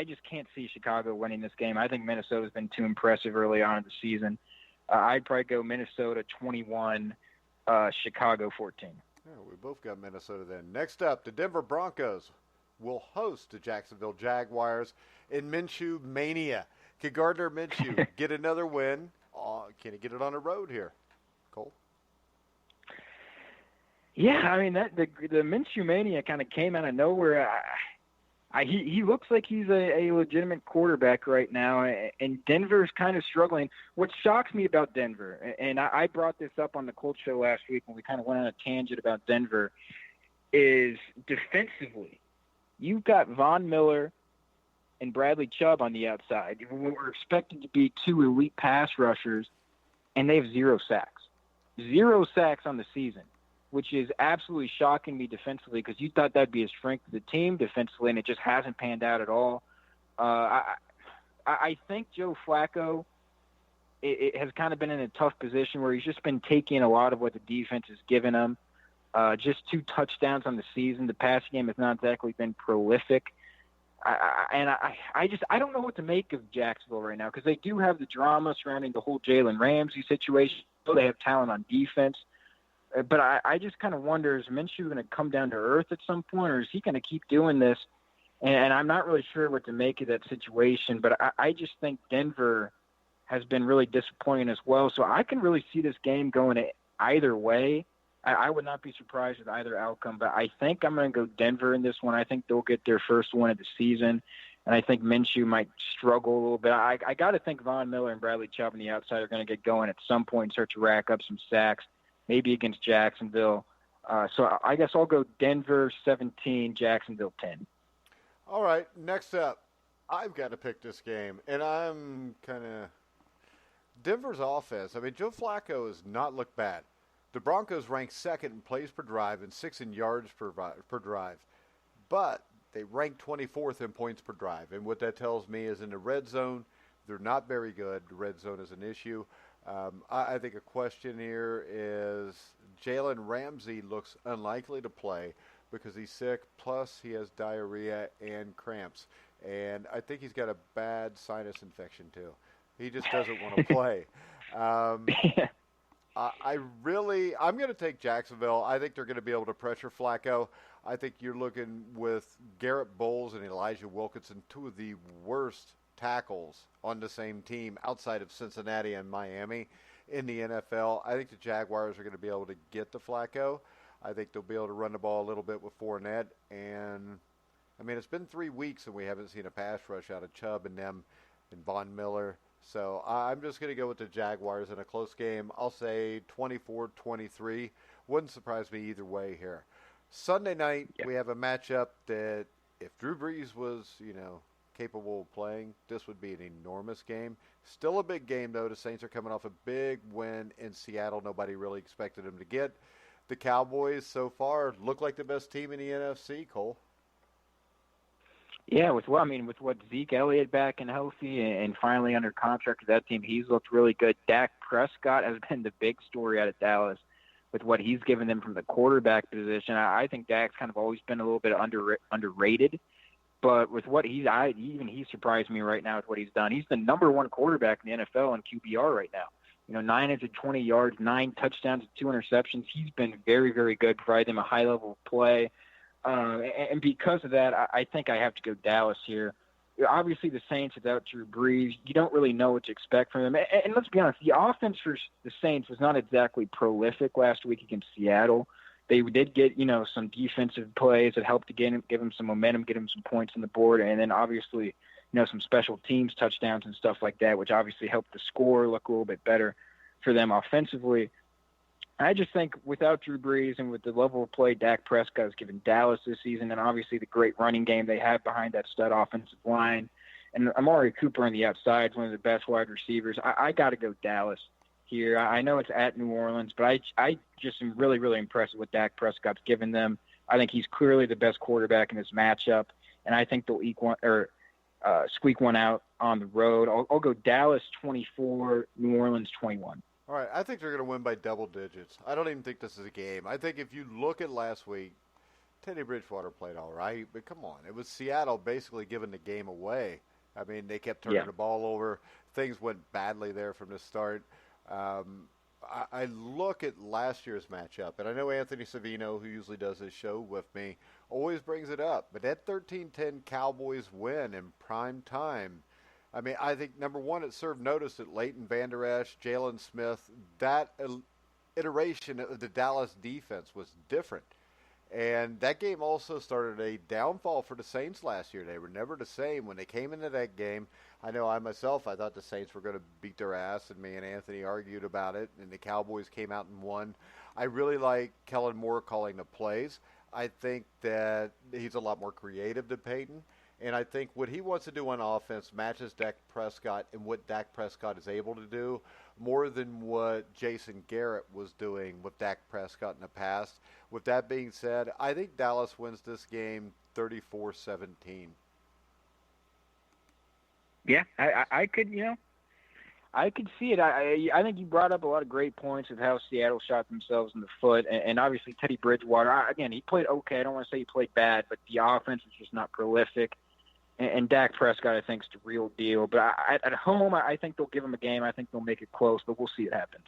just can't see Chicago winning this game. I think Minnesota's been too impressive early on in the season. I'd probably go Minnesota 21, Chicago 14. Yeah, we both got Minnesota then. Next up, the Denver Broncos will host the Jacksonville Jaguars in Minshew Mania. Can Gardner Minshew get another win? Can he get it on the road here, Cole? Yeah, I mean the Minshew Mania kind of came out of nowhere. He looks like he's a legitimate quarterback right now, and Denver's kind of struggling. What shocks me about Denver, and I brought this up on the Colt Show last week when we kind of went on a tangent about Denver, is defensively. You've got Von Miller and Bradley Chubb on the outside. We're expected to be two elite pass rushers, and they have 0 sacks. 0 sacks on the season, which is absolutely shocking me defensively because you thought that'd be a strength of the team defensively, and it just hasn't panned out at all. I think Joe Flacco it has kind of been in a tough position where he's just been taking a lot of what the defense has given him. Just 2 touchdowns on the season. The passing game has not exactly been prolific. I don't know what to make of Jacksonville right now because they do have the drama surrounding the whole Jalen Ramsey situation. They have talent on defense. But I just kind of wonder, is Minshew going to come down to earth at some point, or is he going to keep doing this? And I'm not really sure what to make of that situation, but I just think Denver has been really disappointing as well. So I can really see this game going either way. I would not be surprised with either outcome, but I think I'm going to go Denver in this one. I think they'll get their first win of the season, and I think Minshew might struggle a little bit. I got to think Von Miller and Bradley Chubb on the outside are going to get going at some point and start to rack up some sacks, maybe against Jacksonville. So I guess I'll go Denver 17, Jacksonville 10. All right, next up, I've got to pick this game, and I'm kind of Denver's offense. I mean, Joe Flacco has not looked bad. The Broncos rank second in plays per drive and 6 in yards per drive, but they rank 24th in points per drive. And what that tells me is in the red zone, they're not very good. The red zone is an issue. I think a question here is Jalen Ramsey looks unlikely to play because he's sick, plus he has diarrhea and cramps. And I think he's got a bad sinus infection too. He just doesn't want to play. I'm going to take Jacksonville. I think they're going to be able to pressure Flacco. I think you're looking with Garrett Bowles and Elijah Wilkinson, 2 of the worst tackles on the same team outside of Cincinnati and Miami in the NFL. I think the Jaguars are going to be able to get to Flacco. I think they'll be able to run the ball a little bit with Fournette. And, I mean, it's been 3 weeks and we haven't seen a pass rush out of Chubb and them and Von Miller. So I'm just going to go with the Jaguars in a close game. I'll say 24-23. Wouldn't surprise me either way here. Sunday night, we have a matchup that if Drew Brees was, capable of playing, this would be an enormous game. Still a big game, though. The Saints are coming off a big win in Seattle. Nobody really expected them to get. The Cowboys so far look like the best team in the NFC, Cole. Yeah, with what Zeke Elliott back and healthy and finally under contract with that team, he's looked really good. Dak Prescott has been the big story out of Dallas with what he's given them from the quarterback position. I think Dak's kind of always been a little bit underrated, but with what he surprised me right now with what he's done. He's the number 1 quarterback in the NFL in QBR right now. 920 yards, 9 touchdowns, 2 interceptions. He's been very, very good, providing them a high level of play. And because of that, I think I have to go Dallas here. Obviously, the Saints without Drew Brees, you don't really know what to expect from them. And let's be honest, the offense for the Saints was not exactly prolific last week against Seattle. They did get, some defensive plays that helped to give them some momentum, get them some points on the board, and then obviously, some special teams touchdowns and stuff like that, which obviously helped the score look a little bit better for them offensively. I just think without Drew Brees and with the level of play Dak Prescott has given Dallas this season, and obviously the great running game they have behind that stud offensive line, and Amari Cooper on the outside is one of the best wide receivers, I got to go Dallas here. I know it's at New Orleans, but I just am really, really impressed with what Dak Prescott's given them. I think he's clearly the best quarterback in this matchup, and I think they'll squeak one out on the road. I'll go Dallas 24, New Orleans 21. All right, I think they're going to win by double digits. I don't even think this is a game. I think if you look at last week, Teddy Bridgewater played all right, but come on. It was Seattle basically giving the game away. I mean, they kept turning the ball over. Things went badly there from the start. I look at last year's matchup, and I know Anthony Savino, who usually does his show with me, always brings it up. But that 13-10 Cowboys win in prime time, I mean, I think, number one, it served notice that Leighton Vander Esch, Jalen Smith, that iteration of the Dallas defense was different. And that game also started a downfall for the Saints last year. They were never the same. When they came into that game, I know I thought the Saints were going to beat their ass, and me and Anthony argued about it, and the Cowboys came out and won. I really like Kellen Moore calling the plays. I think that he's a lot more creative than Peyton, and I think what he wants to do on offense matches Dak Prescott and what Dak Prescott is able to do more than what Jason Garrett was doing with Dak Prescott in the past. With that being said, I think Dallas wins this game 34-17. Yeah, I could, I could see it. I think you brought up a lot of great points of how Seattle shot themselves in the foot, and obviously Teddy Bridgewater. Again, he played okay. I don't want to say he played bad, but the offense was just not prolific. And Dak Prescott, I think, is the real deal. But at home, I think they'll give him a game. I think they'll make it close, but we'll see what happens.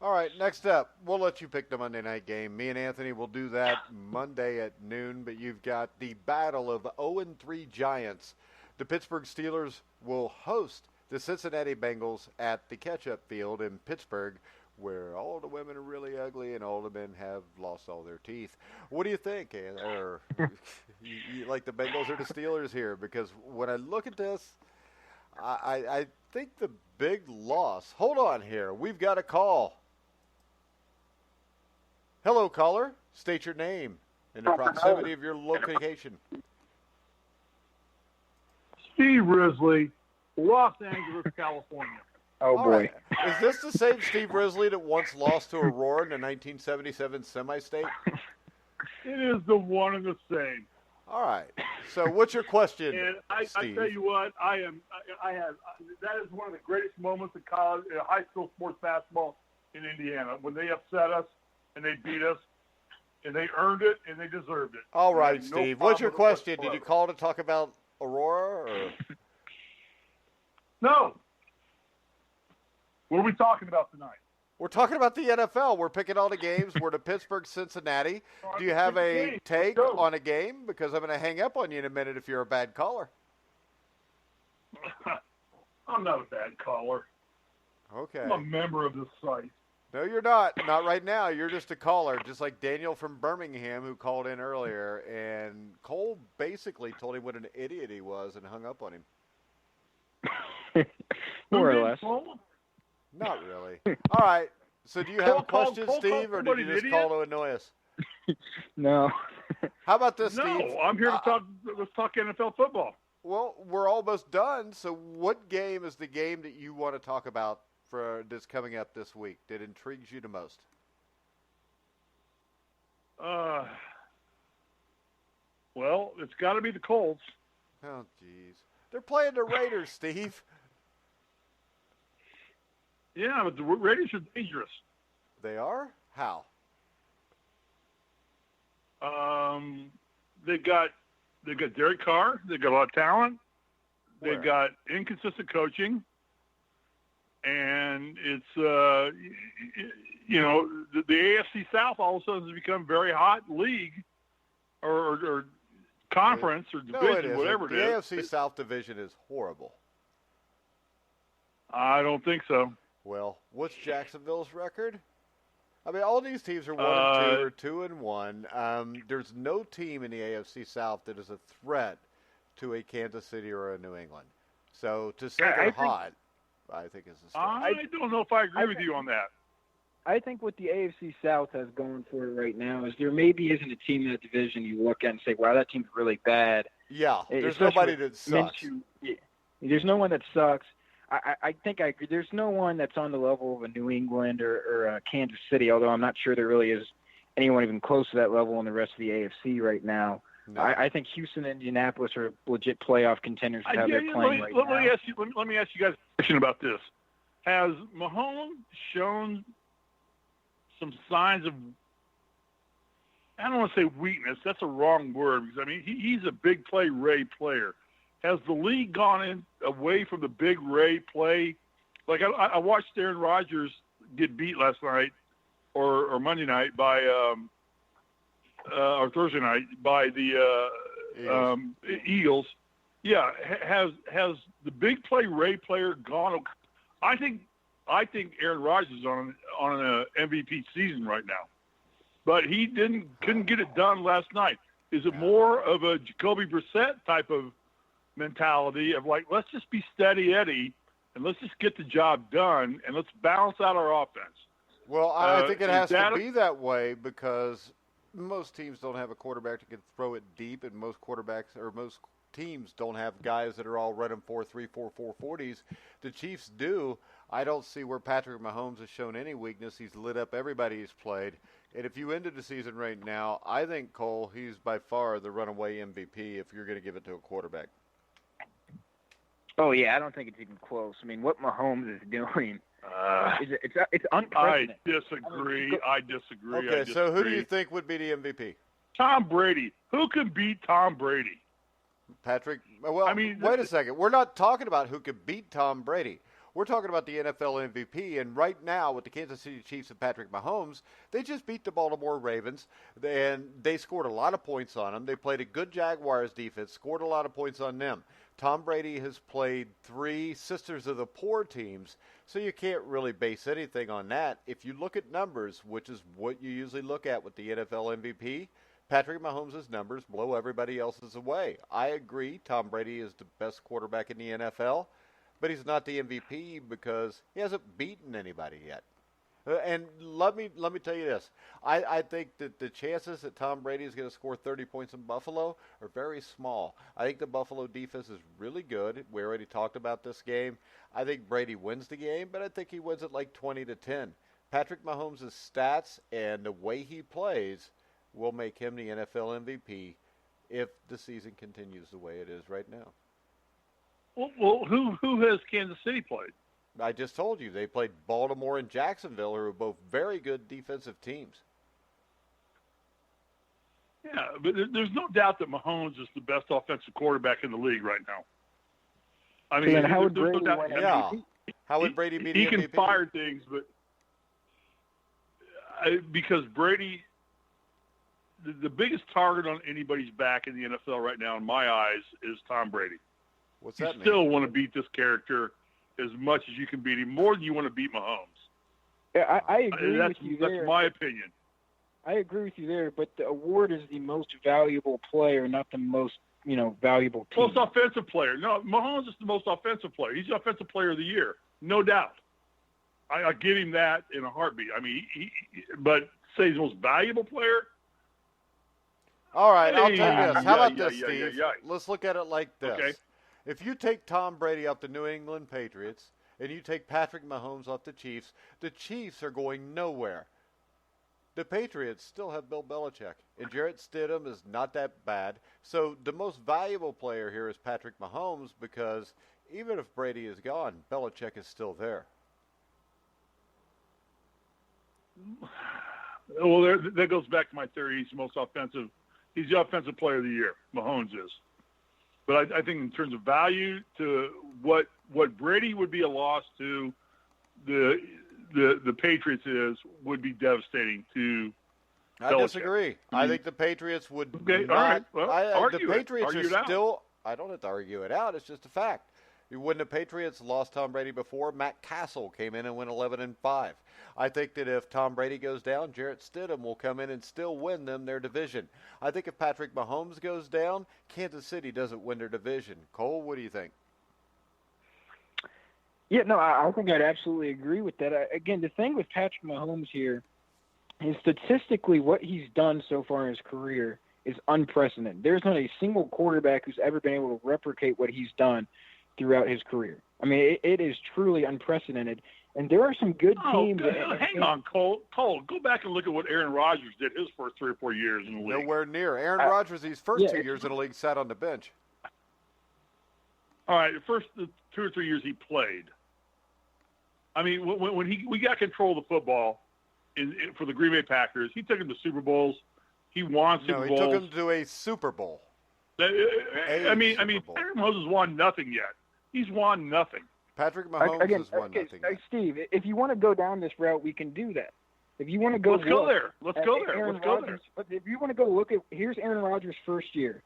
All right, next up, we'll let you pick the Monday night game. Me and Anthony will do that Monday at noon, but you've got the battle of 0-3 Giants. The Pittsburgh Steelers will host the Cincinnati Bengals at the Ketchup Field in Pittsburgh, where all the women are really ugly and all the men have lost all their teeth. What do you think? Or you like the Bengals or the Steelers here? Because when I look at this, I think the big loss. Hold on here. We've got a call. Hello, caller. State your name and the proximity of your location. Steve Risley, Los Angeles, California. Oh, all boy. Right. Is this the same Steve Risley that once lost to Aurora in the 1977 semi-state? It is the one and the same. All right. So what's your question, And I Steve? tell you what, that is one of the greatest moments of college, high school sports basketball in Indiana, when they upset us and they beat us, and they earned it and they deserved it. All right, No Steve. What's your problem question? Did whatsoever. you call to talk about Aurora? Or? No. What are we talking about tonight? We're talking about the NFL. We're picking all the games. We're to Pittsburgh, Cincinnati. Do you have a take on a game? Because I'm going to hang up on you in a minute if you're a bad caller. I'm not a bad caller. Okay. I'm a member of this site. No, you're not. Not right now. You're just a caller, just like Daniel from Birmingham who called in earlier. And Cole basically told him what an idiot he was and hung up on him. More or less. Not really. All right. So do you have a question, Cole Steve, or did you just call to annoy us? No. How about this, No, Steve? I'm here to talk. Let's talk NFL football. Well, we're almost done. So what game is the game that you want to talk about for this coming up this week that intrigues you the most? Well, it's got to be the Colts. Oh, jeez. They're playing the Raiders, Steve. Yeah, but the Raiders are dangerous. They are? How? They got Derek Carr. They got a lot of talent. Where? They've got inconsistent coaching, and it's the AFC South all of a sudden has become a very hot league, or conference or division, No, it isn't. whatever it is. The AFC South division is horrible. I don't think so. Well, what's Jacksonville's record? I mean, all these teams are 1-2 or 2-1. There's no team in the AFC South that is a threat to a Kansas City or a New England. So to say they're hot, I think is a stretch. I don't know if I agree with you on that. I think what the AFC South has going for it right now is there maybe isn't a team in that division you look at and say, wow, that team's really bad. Yeah, there's Especially nobody with that sucks. Yeah. There's no one that sucks. I think I agree. There's no one that's on the level of a New England or a Kansas City, although I'm not sure there really is anyone even close to that level in the rest of the AFC right now. No. I think Houston and Indianapolis are legit playoff contenders with how they're playing right now. Let me ask you guys a question about this. Has Mahomes shown some signs of, I don't want to say weakness, that's a wrong word, because, I mean, he's a big play Ray player. Has the league gone away from the big Ray play? Like, I watched Aaron Rodgers get beat last night or Monday night by or Thursday night by the Eagles. Yeah, has the big play Ray player gone? I think Aaron Rodgers is on an MVP season right now, but he couldn't get it done last night. Is it more of a Jacoby Brissett type of mentality of like, let's just be steady Eddie and let's just get the job done and let's balance out our offense? Well, I think it has to be that way because most teams don't have a quarterback that can throw it deep, and most teams don't have guys that are all running 4.34, 4.40s. The Chiefs do. I don't see where Patrick Mahomes has shown any weakness. He's lit up everybody he's played. And if you ended the season right now, I think, Cole, he's by far the runaway MVP if you're going to give it to a quarterback. Oh, yeah, I don't think it's even close. I mean, what Mahomes is doing, it's unprecedented. I disagree. Okay, so who do you think would be the MVP? Tom Brady. Who can beat Tom Brady? Patrick, well, I mean, wait a second. We're not talking about who could beat Tom Brady. We're talking about the NFL MVP, and right now with the Kansas City Chiefs and Patrick Mahomes, they just beat the Baltimore Ravens, and they scored a lot of points on them. They played a good Jaguars defense, scored a lot of points on them. Tom Brady has played 3 Sisters of the Poor teams, so you can't really base anything on that. If you look at numbers, which is what you usually look at with the NFL MVP, Patrick Mahomes' numbers blow everybody else's away. I agree Tom Brady is the best quarterback in the NFL, but he's not the MVP because he hasn't beaten anybody yet. And let me tell you this. I think that the chances that Tom Brady is going to score 30 points in Buffalo are very small. I think the Buffalo defense is really good. We already talked about this game. I think Brady wins the game, but I think he wins it like 20-10. Patrick Mahomes' stats and the way he plays will make him the NFL MVP if the season continues the way it is right now. Well, who has Kansas City played? I just told you they played Baltimore and Jacksonville, who are both very good defensive teams. Yeah, but there's no doubt that Mahomes is the best offensive quarterback in the league right now. I mean, how would Brady no win? How would Brady be the He MVP? can fire things, but because Brady, the biggest target on anybody's back in the NFL right now, in my eyes, is Tom Brady. What's that mean? You still want to beat this character as much as you can beat him, more than you want to beat Mahomes. Yeah, I agree with you there. That's my opinion. I agree with you there, but the award is the most valuable player, not the most, valuable team. Most offensive player. No, Mahomes is the most offensive player. He's the offensive player of the year, no doubt. I give him that in a heartbeat. I mean, but say he's the most valuable player. All right, I'll tell you this. How about this, Steve? Let's look at it like this. Okay. If you take Tom Brady off the New England Patriots and you take Patrick Mahomes off the Chiefs are going nowhere. The Patriots still have Bill Belichick, and Jarrett Stidham is not that bad. So the most valuable player here is Patrick Mahomes because even if Brady is gone, Belichick is still there. Well, that goes back to my theory. He's the most offensive. He's the offensive player of the year. Mahomes is. But I think in terms of value to what Brady would be a loss to, the Patriots would be devastating to Belichick. I disagree. I think the Patriots would Okay, not. all right. Well, the Patriots argue are still. I don't have to argue it out. It's just a fact. When the Patriots lost Tom Brady before, Matt Castle came in and went 11-5. I think that if Tom Brady goes down, Jarrett Stidham will come in and still win them their division. I think if Patrick Mahomes goes down, Kansas City doesn't win their division. Cole, what do you think? Yeah, no, I think I'd absolutely agree with that. Again, the thing with Patrick Mahomes here is statistically what he's done so far in his career is unprecedented. There's not a single quarterback who's ever been able to replicate what he's done throughout his career. I mean, it is truly unprecedented. And there are some good teams. Hang on, Cole. Go back and look at what Aaron Rodgers did his first 3 or 4 years in the league. Nowhere near. Aaron Rodgers, his first 2 years in the league, sat on the bench. All right, the first 2 or 3 years he played. I mean, when we got control of the football for the Green Bay Packers, he took him to Super Bowls. He won Super Bowls. No, he took him to a Super Bowl. I mean, Patrick Mahomes has won nothing yet. He's won nothing. Patrick Mahomes is 1-0. Steve, if you want to go down this route, we can do that. If you want to go, let's go there. Let's go there. If you want to go look at, here's Aaron Rodgers' first year,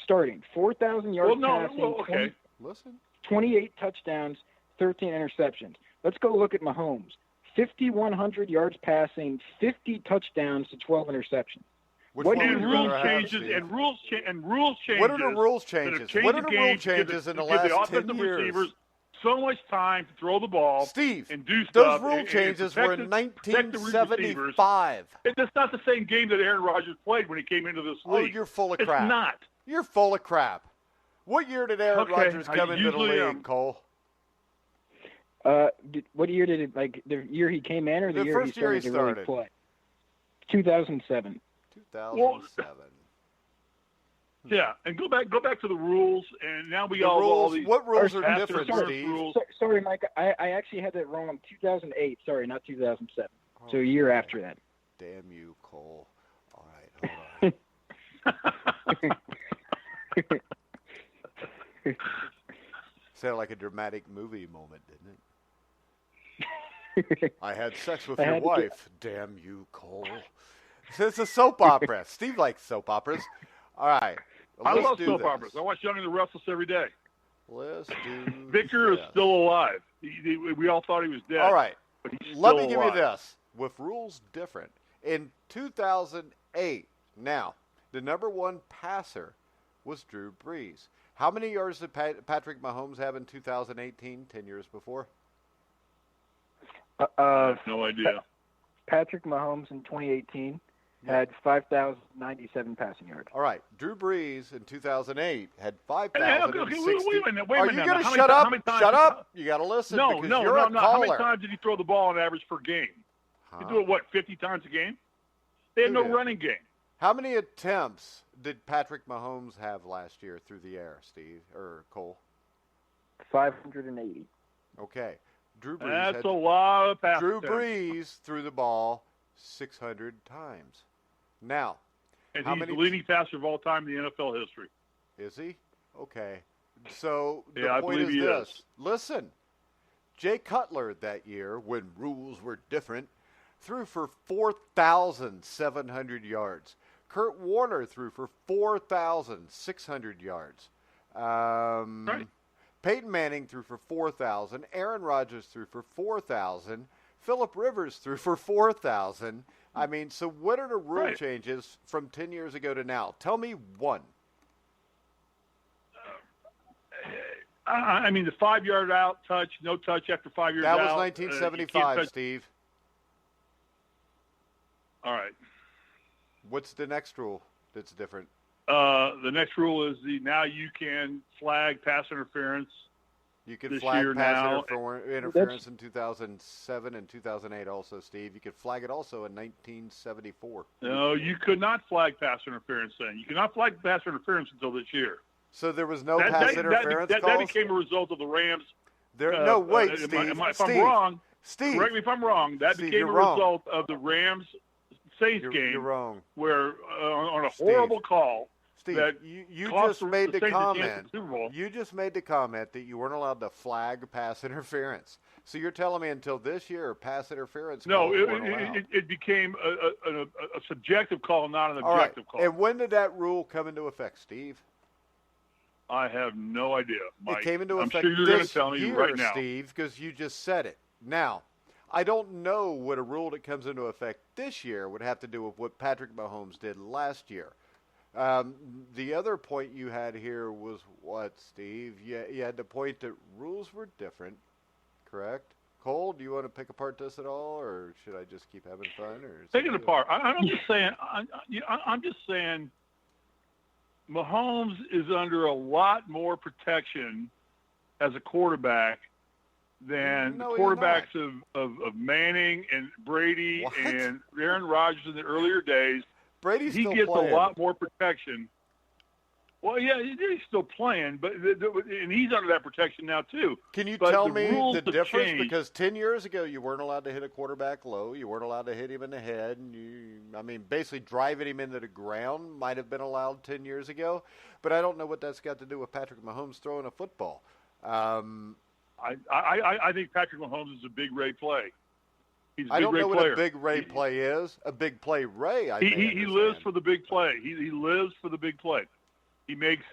starting 4,000 yards passing, 28 touchdowns, 13 interceptions. Let's go look at Mahomes, 5,100 yards passing, 50 touchdowns to 12 interceptions. What are the rules changes? What are the rules changes? What are the rule changes in the last 10 years? Receivers so much time to throw the ball, Steve, and do those stuff. rule changes were in 1975. It's not the same game that Aaron Rodgers played when he came into this league. Oh, you're full of crap. It's not. You're full of crap. What year did Aaron Rodgers come into the league, Cole? What year did it, the year he came in or the year he started to really play? 2007. 2007. Yeah, and go back to the rules, and now we all these. What rules are different, Steve? Sorry, Mike. I actually had that wrong. 2008. Sorry, not 2007. So a year after that. Damn you, Cole. All right, hold on. Sounded like a dramatic movie moment, didn't it? I had sex with your wife. Damn you, Cole. It's a soap opera. Steve likes soap operas. All right. I love soap operas. I watch Young and the Restless every day. Let's do Victor is still alive. We all thought he was dead. All right. But he's Let me still give alive. you this. With rules different. In 2008, now, the number one passer was Drew Brees. How many yards did Patrick Mahomes have in 2018, 10 years before? I have no idea. Patrick Mahomes in 2018 had 5,097 passing yards. All right. Drew Brees in 2008 had 5,060. Wait a minute. Are you going to shut up? Shut up. You got to listen because you're a caller. How many times did he throw the ball on average per game? He do it, 50 times a game? They had no running game. How many attempts did Patrick Mahomes have last year through the air, Steve, or Cole? 580. Okay. Drew Brees That's a lot of passes. Drew Brees threw the ball 600 times. Now, and he's the leading passer of all time in the NFL history. Is he? Okay. So the I point believe is he this. is. Listen, Jay Cutler that year, when rules were different, threw for 4,700 yards. Kurt Warner threw for 4,600 yards. Right. Peyton Manning threw for 4,000. Aaron Rodgers threw for 4,000. Phillip Rivers threw for 4,000. I mean, so what are the rule changes from 10 years ago to now? Tell me one. I mean, the 5-yard out touch, no touch after 5 years out. That was 1975, Steve. All right. What's the next rule that's different? The next rule is now you can flag pass interference. You could flag pass interference in 2007 and 2008 also, Steve. You could flag it also in 1974. No, you could not flag pass interference then. You could not flag pass interference until this year. So there was no pass interference calls? That became a result of the Rams. No, wait, Steve. If I'm wrong, Steve, correct me if I'm wrong, that became a result of the Rams Saints game. You're wrong. Where on a horrible call, Steve, you just made the comment. You just made the comment that you weren't allowed to flag pass interference. So you're telling me until this year, pass interference calls weren't allowed. It became a subjective call, not an objective call. And when did that rule come into effect, Steve? I have no idea, Mike. It came into effect I'm sure you're going this to tell me year, right now, Steve, because you just said it. Now, I don't know what a rule that comes into effect this year would have to do with what Patrick Mahomes did last year. The other point you had here was what, Steve? You had the point that rules were different, correct? Cole, do you want to pick apart this at all, or should I just keep having fun? Or take it apart. I'm just saying. I'm just saying. Mahomes is under a lot more protection as a quarterback than the quarterbacks of Manning and Brady and Aaron Rodgers in the earlier days. Brady's he still gets playing. A lot more protection. Well, yeah, he's still playing, but and he's under that protection now too. Can you tell me the difference? Changed. Because 10 years ago, you weren't allowed to hit a quarterback low. You weren't allowed to hit him in the head. And basically driving him into the ground might have been allowed 10 years ago. But I don't know what that's got to do with Patrick Mahomes throwing a football. I think Patrick Mahomes is a Big Ray play. He's a I Big don't Ray know what player. a Big Ray play is. A Big Play Ray, He lives for the big play. He lives for the big play. He makes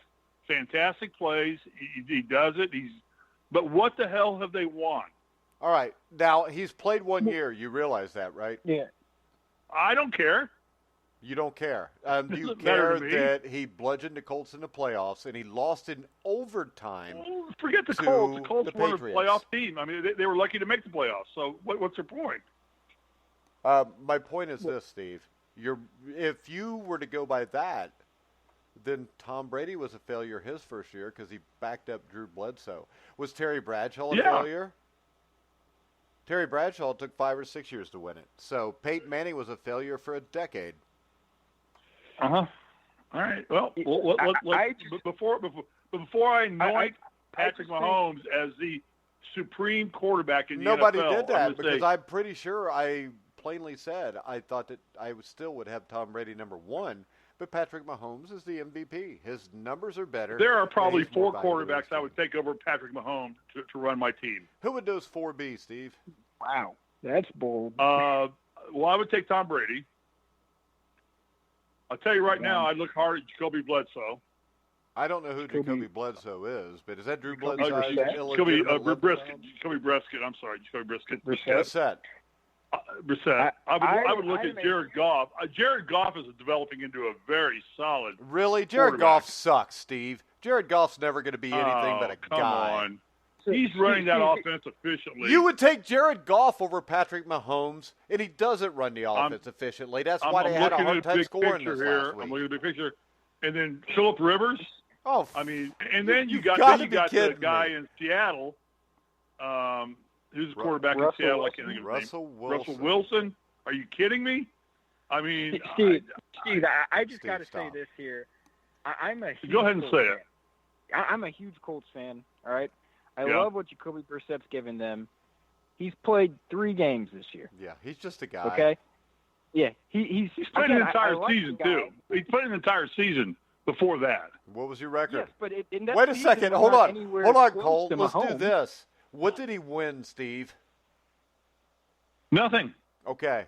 fantastic plays. He does it. But what the hell have they won? All right. Now, he's played 1 year. You realize that, right? Yeah. I don't care. You don't care. Do you Doesn't matter care to me. that he bludgeoned the Colts in the playoffs and he lost in overtime? Well, forget the to Colts. The Colts the weren't a Patriots. playoff team. I mean, they were lucky to make the playoffs. So what's their point? My point is this, Steve. If you were to go by that, then Tom Brady was a failure his first year because he backed up Drew Bledsoe. Was Terry Bradshaw a failure? Terry Bradshaw took 5 or 6 years to win it. So Peyton Manning was a failure for a decade. Uh-huh. All right. Well, before I anoint Patrick Mahomes as the supreme quarterback in the Nobody NFL, did that because say, I'm pretty sure I plainly said I thought that I still would have Tom Brady number 1, but Patrick Mahomes is the MVP. His numbers are better. there are probably and he's more 4 valuable to quarterbacks his I team. would take over Patrick Mahomes to run my team. Who would those 4 be, Steve? Wow. That's bold. Well, I would take Tom Brady. I'll tell you right now, I'd look hard at Jacoby Bledsoe. I don't know who Jacoby Bledsoe is, but is that Drew Bledsoe's Jacoby illegitimate Brisket. Jacoby Brisket. I'm sorry, Jacoby Brisket. Brissett? Brissett. I would look I at may- Jared Goff. Jared Goff is developing into a very solid. Really? Jared quarterback. Goff sucks, Steve. Jared Goff's never going to be anything but a come guy. on. He's running that offense efficiently. You would take Jared Goff over Patrick Mahomes, and he doesn't run the offense efficiently. That's why they had a hard time scoring this last week. I'm looking at the big picture. And then Phillip Rivers. Oh, I mean, and then you got gotta the be kidding guy me. in Seattle, who's the quarterback in Seattle. I can't think of his Russell name. Wilson. Russell Wilson. Are you kidding me? I mean, Steve, I just Steve, got to say stop. this here. I'm a huge Go ahead and Colts say it. fan. I'm a huge Colts fan, all right? I Yeah. love what Jacoby Brissett's given them. He's played 3 games this year, Yeah, he's just a guy. okay? Yeah, he's played an again, entire I like the season, guy. too. He played an entire season before that. What was your record? Yes, but in that Wait a season, second. we're Hold not on. anywhere Hold on, close Cole. to Let's do Mahomes. this. What did he win, Steve? Nothing. Okay.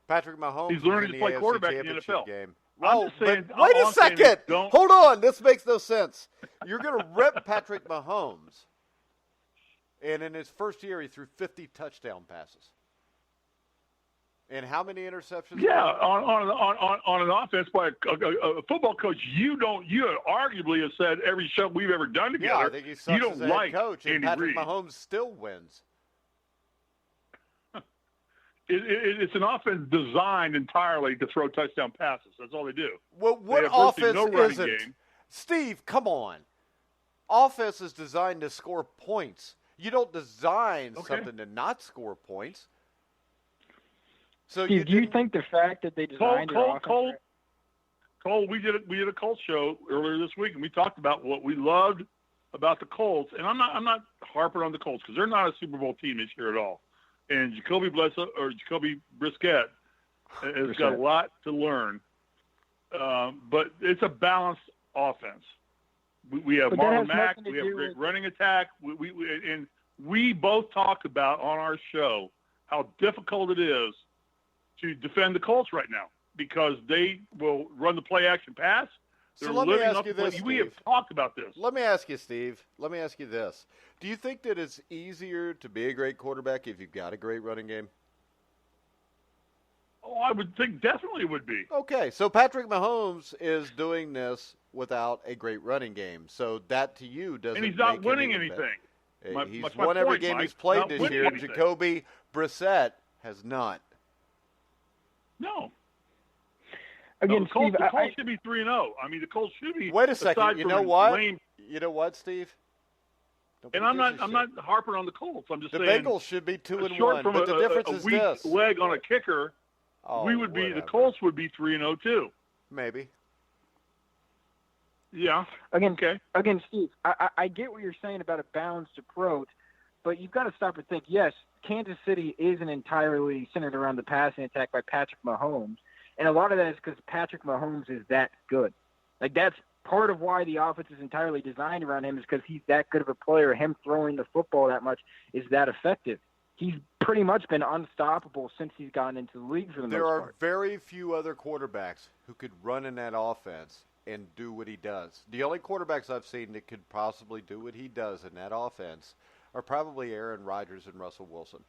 Patrick Mahomes He's learning was in to play the AFC quarterback in the Championship NFL. game. I'm Oh, just saying- but wait all a I'm saying is second. don't- Hold on. This makes no sense. You're going to rip Patrick Mahomes, and in his first year, he threw 50 touchdown passes. And how many interceptions? Yeah, on an offense by a football coach, you arguably have said every show we've ever done together. Yeah, I think he sucks you don't as a like head coach, and Andy Patrick Reid. Mahomes still wins. It's an offense designed entirely to throw touchdown passes. That's all they do. Well, what They have virtually offense no running isn't? game. Steve, come on. Offense is designed to score points. You don't design something to not score points. So Steve, do you think the fact that they designed their offense Cole, we did a Colts show earlier this week, and we talked about what we loved about the Colts. And I'm not harping on the Colts because they're not a Super Bowl team this year at all. And Jacoby Brisket has got a lot to learn, but it's a balanced offense. We have But that Marlon has Mack. nothing to We have a do great with- running attack. We both talked about on our show how difficult it is to defend the Colts right now because they will run the play action pass. So They're let me living ask up you to play. this, We have Steve. talked about this. Let me ask you, Steve. Let me ask you this. Do you think that it's easier to be a great quarterback if you've got a great running game? Oh, I would think definitely it would be. Okay, so Patrick Mahomes is doing this without a great running game. So that to you doesn't And he's not make winning any anything. He's That's my won every point, game Mike. he's played Not this winning year. anything. Jacoby Brissett has not. No. Again, the Colts, Steve, the Colts should be 3-0. I mean, the Colts should be. Wait a second. aside You from know what? lame- You know what, Steve? Don't and be I'm busy, not shit. harping on the Colts. I'm just The saying. Bengals should be 2-1, short from but the difference a is weak this. leg on a kicker, Oh, we would be. The whatever. Colts would be 3-0 too. Maybe. Yeah. Again, Okay. Again, Steve, I get what you're saying about a balanced approach, but you've got to stop and think, yes, Kansas City isn't entirely centered around the passing attack by Patrick Mahomes, and a lot of that is because Patrick Mahomes is that good. Like, that's part of why the offense is entirely designed around him is because he's that good of a player. Him throwing the football that much is that effective. He's pretty much been unstoppable since he's gotten into the league for the most part. There are very few other quarterbacks who could run in that offense and do what he does. The only quarterbacks I've seen that could possibly do what he does in that offense are probably Aaron Rodgers and Russell Wilson.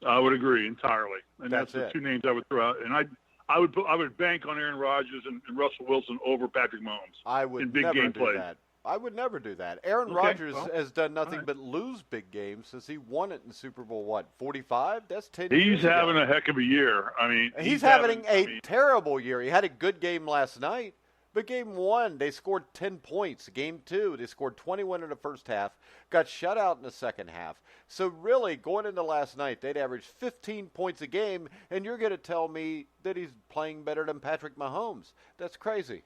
I would agree entirely, and that's the it. two names I would throw out. And I would bank on Aaron Rodgers and Russell Wilson over Patrick Mahomes. I would in big never game do plays. that. I would never do that. Aaron Rodgers has done nothing but lose big games since he won it in Super Bowl, 45? That's 10 years He's ago. having a heck of a year. I mean, He's having a terrible year. He had a good game last night, but game 1, they scored 10 points. Game 2, they scored 21 in the first half, got shut out in the second half. So really, going into last night, they'd averaged 15 points a game, and you're going to tell me that he's playing better than Patrick Mahomes. That's crazy.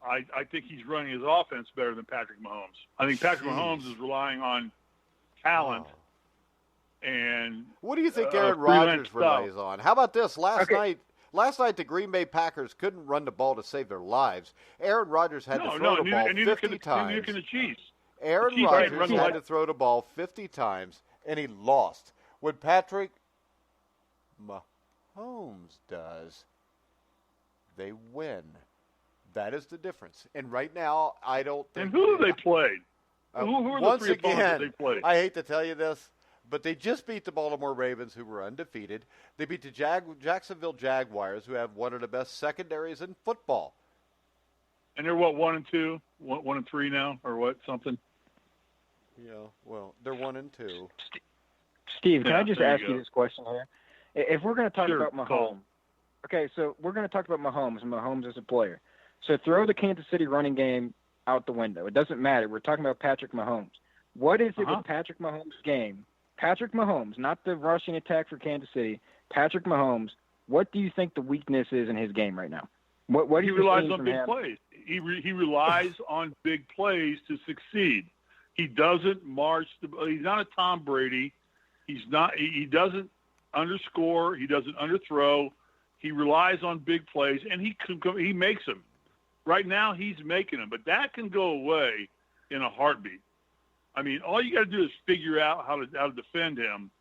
I think he's running his offense better than Patrick Mahomes. I think Patrick Mahomes is relying on talent and what do you think Aaron Rodgers relies on? How about this? Last night the Green Bay Packers couldn't run the ball to save their lives. Aaron Rodgers had to throw the ball 50 times. Neither can the Chiefs. Aaron Rodgers had to throw the ball 50 times, and he lost. What Patrick Mahomes does, they win. That is the difference. And right now, I don't think. And who have they played? Who are once the three opponents again, they played? I hate to tell you this, but they just beat the Baltimore Ravens, who were undefeated. They beat the Jacksonville Jaguars, who have one of the best secondaries in football. And they're what, 1-2, 1-3 now, or what? Something. Yeah, well, they're 1-2. Steve, can I just ask you this question here? If we're going to talk about Mahomes, Cole. okay, so we're going to talk about Mahomes and Mahomes as a player. So throw the Kansas City running game out the window. It doesn't matter. We're talking about Patrick Mahomes. What is it with Patrick Mahomes' game? Patrick Mahomes, not the rushing attack for Kansas City. Patrick Mahomes, what do you think the weakness is in his game right now? What he relies on big plays. He relies on big plays to succeed. He doesn't march. He's not a Tom Brady. He's not. He doesn't underscore. He doesn't underthrow. He relies on big plays, and he makes them. Right now, he's making them, but that can go away in a heartbeat. I mean, all you got to do is figure out how to defend him,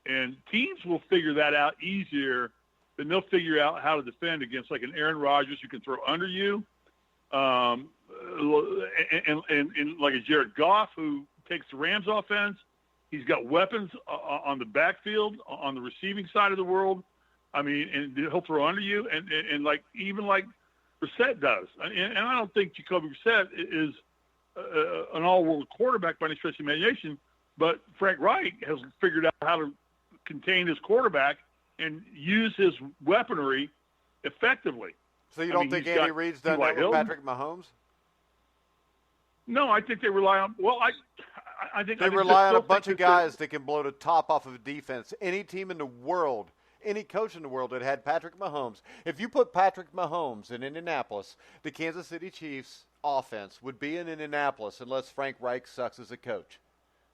and teams will figure that out easier than they'll figure out how to defend against like an Aaron Rodgers who can throw under you, and like a Jared Goff who takes the Rams offense. He's got weapons on the backfield, on the receiving side of the world. I mean, and he'll throw under you, and like even like Brissett does. And I don't think Jacoby Brissett is an all-world quarterback by any stretch of imagination, but Frank Reich has figured out how to contain his quarterback and use his weaponry effectively. So you don't think Andy Reid's done that with Patrick Mahomes? No, I think they rely on. Well, I think they rely on a bunch of guys that can blow the top off of a defense. Any team in the world, any coach in the world that had Patrick Mahomes, if you put Patrick Mahomes in Indianapolis, the Kansas City Chiefs offense would be in Indianapolis unless Frank Reich sucks as a coach,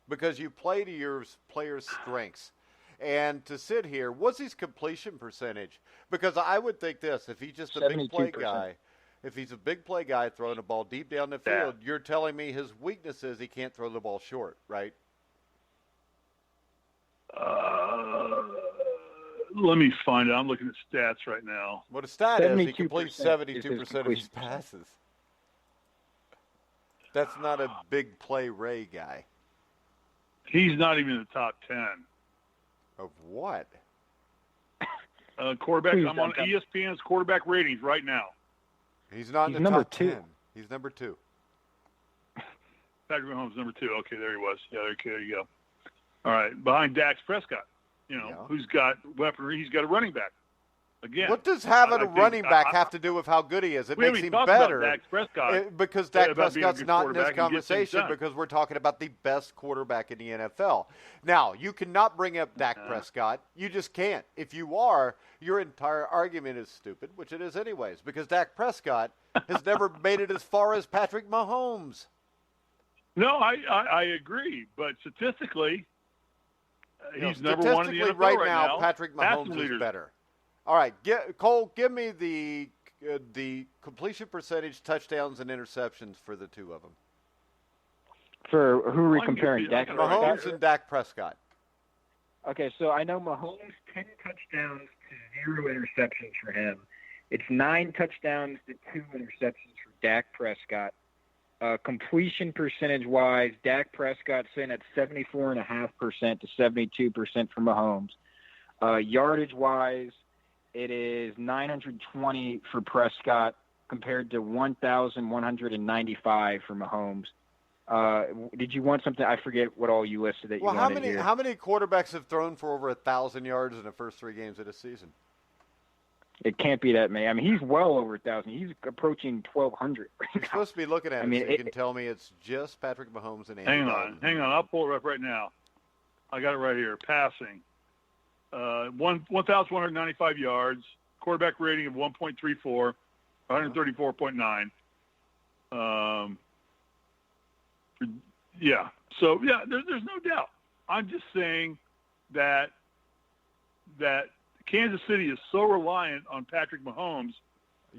because you play to your players' strengths. And to sit here, what's his completion percentage? Because I would think this, if he's just a big play guy, if he's a big play guy throwing the ball deep down the field, you're telling me his weakness is he can't throw the ball short, right? Let me find out. I'm looking at stats right now. What a stat is, he completes 72% of his passes. That's not a big play Ray guy. He's not even in the top 10. Of what? Quarterback. I'm on ESPN's quarterback ratings right now. He's not in the top 10. He's number 2. Patrick Mahomes, number 2. Okay, there he was. Yeah, there you go. All right, behind Dak Prescott, who's got weaponry. He's got a running back. Again, what does having a running back have to do with how good he is? It makes him better. Dak Prescott, because Dak Prescott's not in this conversation because we're talking about the best quarterback in the NFL. Now, you cannot bring up Dak Prescott. You just can't. If you are, your entire argument is stupid, which it is anyways, because Dak Prescott has never made it as far as Patrick Mahomes. No, I agree, but statistically, he's number one in the NFL right now. Patrick Mahomes is better. All right, Cole, give me the the completion percentage, touchdowns, and interceptions for the two of them. For who are we comparing? Dak Mahomes and Dak Prescott. Okay, so I know Mahomes 10 touchdowns to 0 interceptions for him. It's 9 touchdowns to 2 interceptions for Dak Prescott. Completion percentage-wise, Dak Prescott sitting at 74.5% to 72% for Mahomes. Yardage-wise, it is 920 for Prescott compared to 1,195 for Mahomes. Did you want something? I forget what all you listed that you wanted here. How many quarterbacks have thrown for over 1,000 yards in the first 3 games of the season? It can't be that many. I mean, he's well over 1,000. He's approaching 1,200 right now. You're supposed to be looking at it so you can tell me it's just Patrick Mahomes and Andy Dalton. Hang on. I'll pull it up right now. I got it right here. Passing. 1,195 yards. Quarterback rating of 1.34, 134.9. Yeah. So, yeah, there's no doubt. I'm just saying that Kansas City is so reliant on Patrick Mahomes.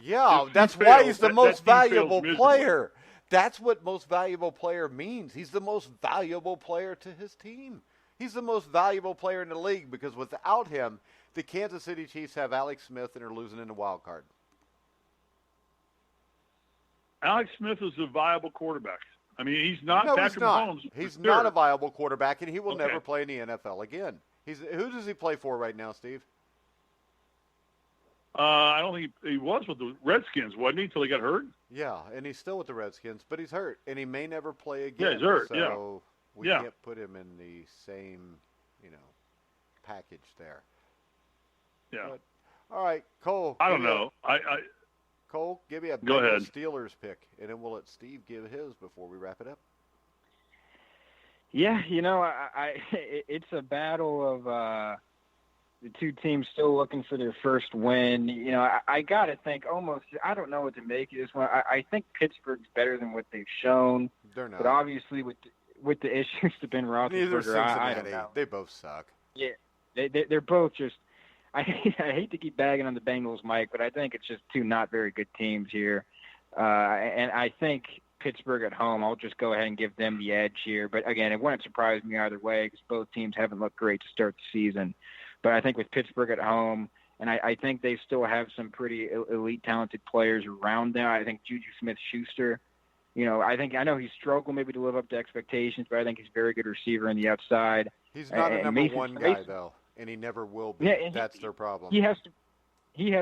Yeah, that's why he's the most valuable player. That's what most valuable player means. He's the most valuable player to his team. He's the most valuable player in the league because without him, the Kansas City Chiefs have Alex Smith and are losing in the wild card. Alex Smith is a viable quarterback. I mean, he's not Patrick Mahomes. He's not a viable quarterback, and he will never play in the NFL again. Who does he play for right now, Steve? I don't think he was with the Redskins, wasn't he, until he got hurt? Yeah, and he's still with the Redskins, but he's hurt, and he may never play again. Yeah, he's hurt, so we can't put him in the same, package there. Yeah. But, all right, Cole. I don't know. Cole, give me a Bengals Steelers pick, and then we'll let Steve give his before we wrap it up. Yeah, it's a battle of the two teams still looking for their first win. I got to think almost – I don't know what to make of this one. I think Pittsburgh's better than what they've shown. They're not. But obviously with the issues to Ben Roethlisberger, I don't know. They both suck. Yeah, they're both just – I hate to keep bagging on the Bengals, Mike, but I think it's just two not very good teams here. And I think Pittsburgh at home, I'll just go ahead and give them the edge here. But, again, it wouldn't surprise me either way because both teams haven't looked great to start the season. But I think with Pittsburgh at home, and I think they still have some pretty elite talented players around them. I think Juju Smith-Schuster, I know he's struggled maybe to live up to expectations, but I think he's a very good receiver on the outside. He's not a number one guy, though. And he never will be. Yeah, that's their problem. He has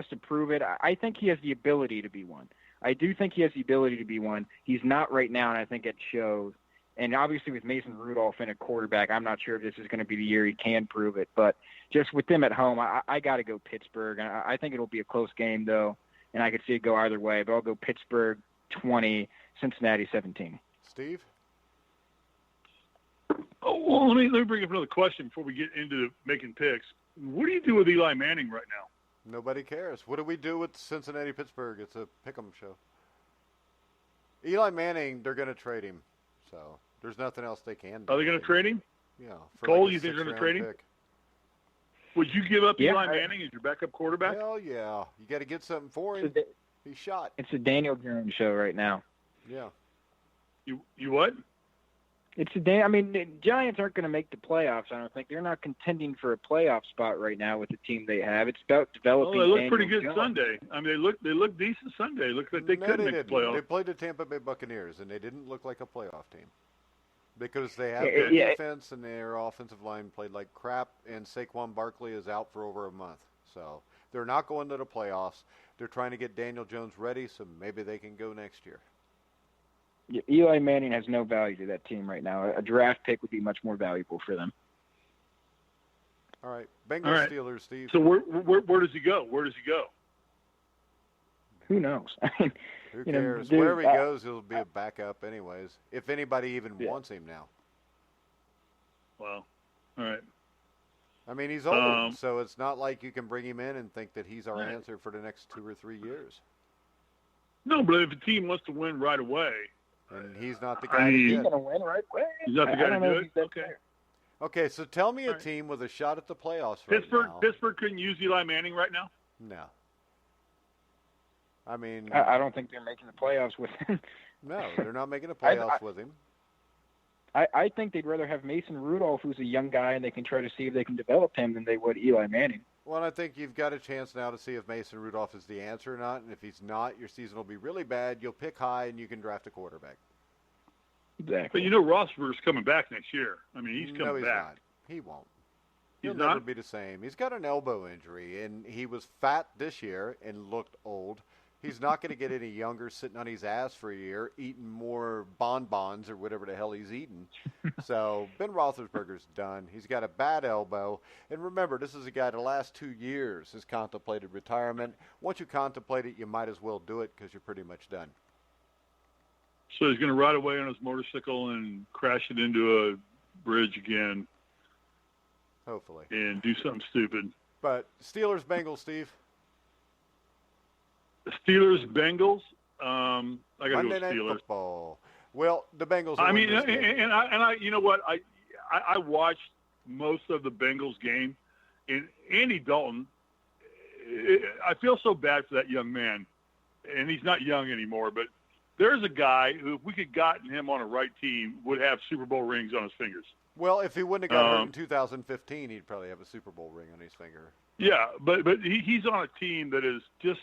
to prove it. I think he has the ability to be one. I do think he has the ability to be one. He's not right now, and I think it shows. And obviously with Mason Rudolph in a quarterback, I'm not sure if this is going to be the year he can prove it. But just with them at home, I got to go Pittsburgh. And I think it'll be a close game, though, and I could see it go either way. But I'll go Pittsburgh 20, Cincinnati 17. Steve? Oh, well, let me bring up another question before we get into making picks. What do you do with Eli Manning right now? Nobody cares. What do we do with Cincinnati-Pittsburgh? It's a pick'em show. Eli Manning, they're going to trade him. So there's nothing else they can do. Are they going to trade him? Yeah. Cole, you think they're going to trade him? Would you give up Eli Manning as your backup quarterback? Hell yeah. You got to get something for him. He's shot. It's a Daniel Jones show right now. Yeah. You what? The Giants aren't going to make the playoffs. I don't think they're not contending for a playoff spot right now with the team they have. It's about developing. Well, they looked Daniel pretty good Jones. Sunday. I mean, they looked decent Sunday. Looked like they could make the playoffs. They played the Tampa Bay Buccaneers, and they didn't look like a playoff team because they have their defense and their offensive line played like crap. And Saquon Barkley is out for over a month, so they're not going to the playoffs. They're trying to get Daniel Jones ready, so maybe they can go next year. Eli Manning has no value to that team right now. A draft pick would be much more valuable for them. All right, Bengals, Steelers, Steve. So where does he go? Where does he go? Who knows? Who cares? Wherever he goes, he'll be a backup anyways, if anybody even wants him now. Well, all right. I mean, he's old, so it's not like you can bring him in and think that he's our answer for the next 2 or 3 years. No, but if a team wants to win right away, and he's not the guy to he's get. going to win right away. He's not the guy to do it? Okay. Okay, so tell me a team with a shot at the playoffs right now. Pittsburgh couldn't use Eli Manning right now? No. I mean, I don't think they're making the playoffs with him. No, they're not making the playoffs with him. I think they'd rather have Mason Rudolph, who's a young guy, and they can try to see if they can develop him than they would Eli Manning. Well, I think you've got a chance now to see if Mason Rudolph is the answer or not. And if he's not, your season will be really bad. You'll pick high, and you can draft a quarterback. Exactly. But Rossburg's coming back next year. I mean, he's coming no, he's back. Not. He won't. He's He'll not? never be the same. He's got an elbow injury, and he was fat this year and looked old. He's not going to get any younger sitting on his ass for a year, eating more bonbons or whatever the hell he's eating. So Ben Roethlisberger's done. He's got a bad elbow. And remember, this is a guy the last 2 years has contemplated retirement. Once you contemplate it, you might as well do it because you're pretty much done. So he's going to ride away on his motorcycle and crash it into a bridge again. Hopefully. And do something stupid. But Steelers-Bengals, Steve? Steelers-Bengals. I got to go Monday Night Steelers. Football. Well, the Bengals. I mean, and I, you know what? I watched most of the Bengals game, and Andy Dalton. I feel so bad for that young man, and he's not young anymore. But there's a guy who, if we could gotten him on a right team, would have Super Bowl rings on his fingers. Well, if he wouldn't have got hurt in 2015, he'd probably have a Super Bowl ring on his finger. Yeah, but he's on a team that has just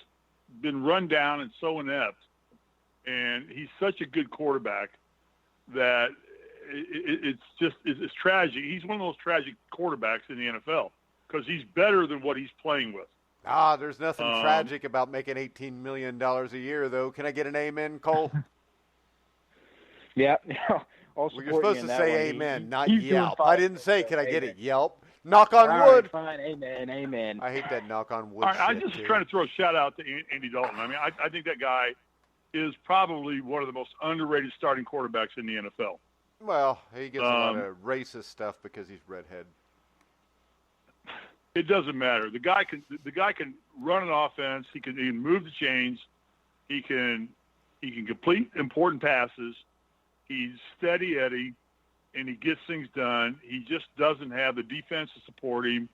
been run down and so inept, and he's such a good quarterback that it's tragic. He's one of those tragic quarterbacks in the NFL because he's better than what he's playing with. There's nothing tragic about making $18 million a year, though. Can I get an amen, Cole? Yeah. Well, you're supposed to say amen, not yelp. I didn't say, can I get a yelp? Knock on wood. Right, fine, amen. I hate that knock on wood. All right, I'm shit, just trying to throw a shout out to Andy Dalton. I mean, I think that guy is probably one of the most underrated starting quarterbacks in the NFL. Well, he gets a lot of racist stuff because he's redhead. It doesn't matter. The guy can run an offense. He can move the chains. He can complete important passes. He's steady Eddie, and he gets things done. He just doesn't have the defense to support him.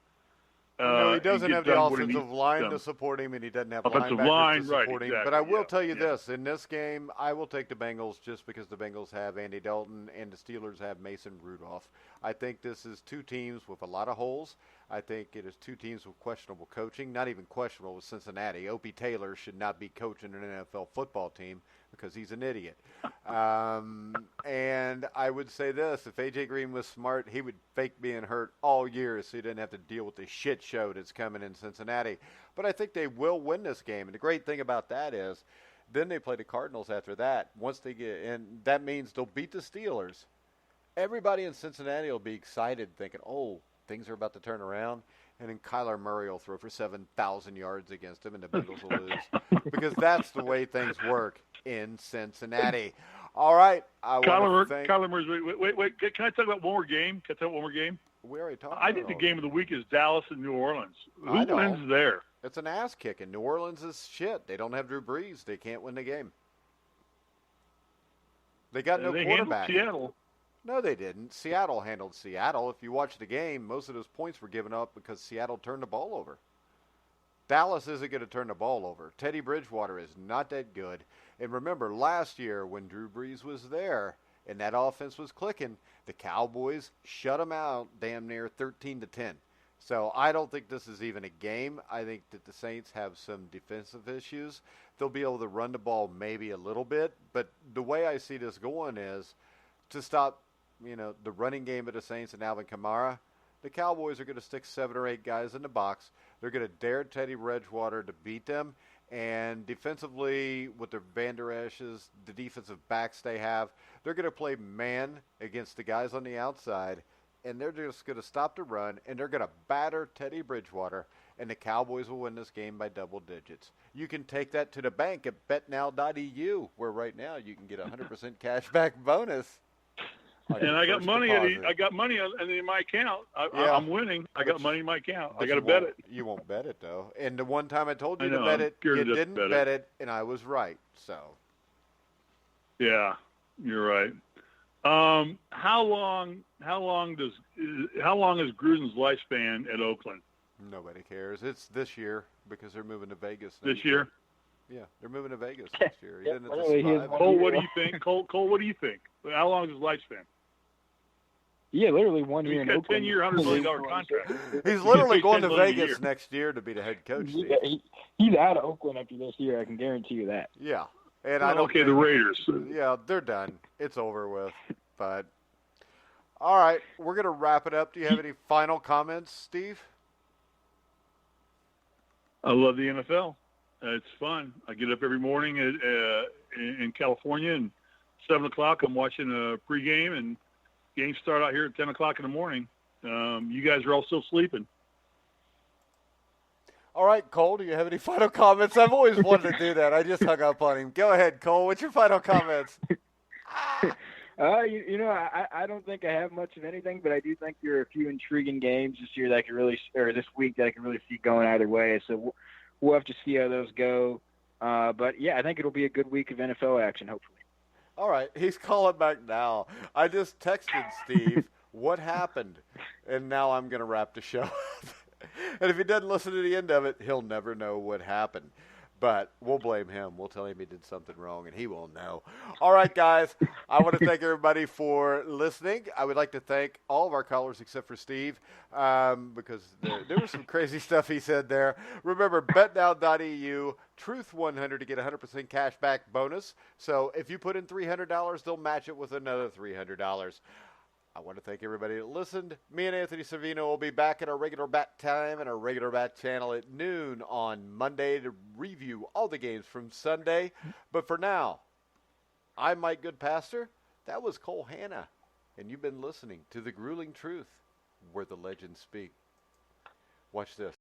No, he doesn't have the offensive line to support him, and he doesn't have linebackers to support him. Exactly, but I will tell you this. In this game, I will take the Bengals just because the Bengals have Andy Dalton and the Steelers have Mason Rudolph. I think this is two teams with a lot of holes. I think it is two teams with questionable coaching, not even questionable with Cincinnati. Opie Taylor should not be coaching an NFL football team because he's an idiot. And I would say this, if A.J. Green was smart, he would fake being hurt all year so he didn't have to deal with the shit show that's coming in Cincinnati. But I think they will win this game. And the great thing about that is then they play the Cardinals after that. Once they get in, that means they'll beat the Steelers. Everybody in Cincinnati will be excited thinking, oh, things are about to turn around. And then Kyler Murray will throw for 7,000 yards against them, and the Bengals will lose. Because that's the way things work in Cincinnati. All right. Kyler Murray, wait. Can I talk about one more game? We already talked about I think the game of the week is Dallas and New Orleans. Who wins there? It's an ass kicking. New Orleans is shit. They don't have Drew Brees. They can't win the game. They got no quarterback. Seattle. No, they didn't. Seattle handled Seattle. If you watch the game, most of those points were given up because Seattle turned the ball over. Dallas isn't going to turn the ball over. Teddy Bridgewater is not that good. And remember, last year when Drew Brees was there and that offense was clicking, the Cowboys shut them out damn near 13-10. So I don't think this is even a game. I think that the Saints have some defensive issues. They'll be able to run the ball maybe a little bit. But the way I see this going is to stop the running game of the Saints and Alvin Kamara, the Cowboys are going to stick 7 or 8 guys in the box. They're going to dare Teddy Bridgewater to beat them. And defensively, with their Van Der Esch's, the defensive backs they have, they're going to play man against the guys on the outside. And they're just going to stop the run, and they're going to batter Teddy Bridgewater. And the Cowboys will win this game by double digits. You can take that to the bank at betnow.eu, where right now you can get a 100% cashback bonus. And I got money. I got money in my account. I'm winning. I got money in my account. I got to bet it. You won't bet it though. And the one time I told you to bet it, you didn't bet it, and I was right. So. Yeah, you're right. How long is Gruden's lifespan at Oakland? Nobody cares. It's this year because they're moving to Vegas. This year? Yeah, they're moving to Vegas next year. He Yeah, didn't at the literally, he has Survive. one Cole, year what do you left. think? Cole, what do you think? How long is his lifespan? Yeah, literally 1 year He's in got a Oakland. 10-year, $100 million contract. He's literally He going gets to $10 million a Vegas year. next year to be the head coach, Steve. Yeah, he's out of Oakland after this year. I can guarantee you that. Yeah, and I don't Okay, think, the Raiders. Yeah, they're done. It's over with. But all right, we're gonna wrap it up. Do you have any final comments, Steve? I love the NFL. It's fun. I get up every morning in California, and 7 o'clock I'm watching a pregame, and games start out here at 10 o'clock in the morning. You guys are all still sleeping. All right, Cole, do you have any final comments? I've always wanted to do that. I just hung up on him. Go ahead, Cole. What's your final comments? I don't think I have much of anything, but I do think there are a few intriguing games this year that I could really, or this week that I can really see going either way. So we'll have to see how those go. But yeah, I think it'll be a good week of NFL action, hopefully. All right, he's calling back now. I just texted Steve what happened, and now I'm going to wrap the show. And if he doesn't listen to the end of it, he'll never know what happened. But we'll blame him. We'll tell him he did something wrong, and he will know. All right, guys, I want to thank everybody for listening. I would like to thank all of our callers except for Steve because there was some crazy stuff he said there. Remember, betnow.eu, Truth100 to get 100% cash back bonus. So if you put in $300, they'll match it with another $300. I want to thank everybody that listened. Me and Anthony Savino will be back at our regular bat time and our regular bat channel at noon on Monday to review all the games from Sunday. But for now, I'm Mike Goodpaster. That was Cole Hanna. And you've been listening to The Grueling Truth, where the legends speak. Watch this.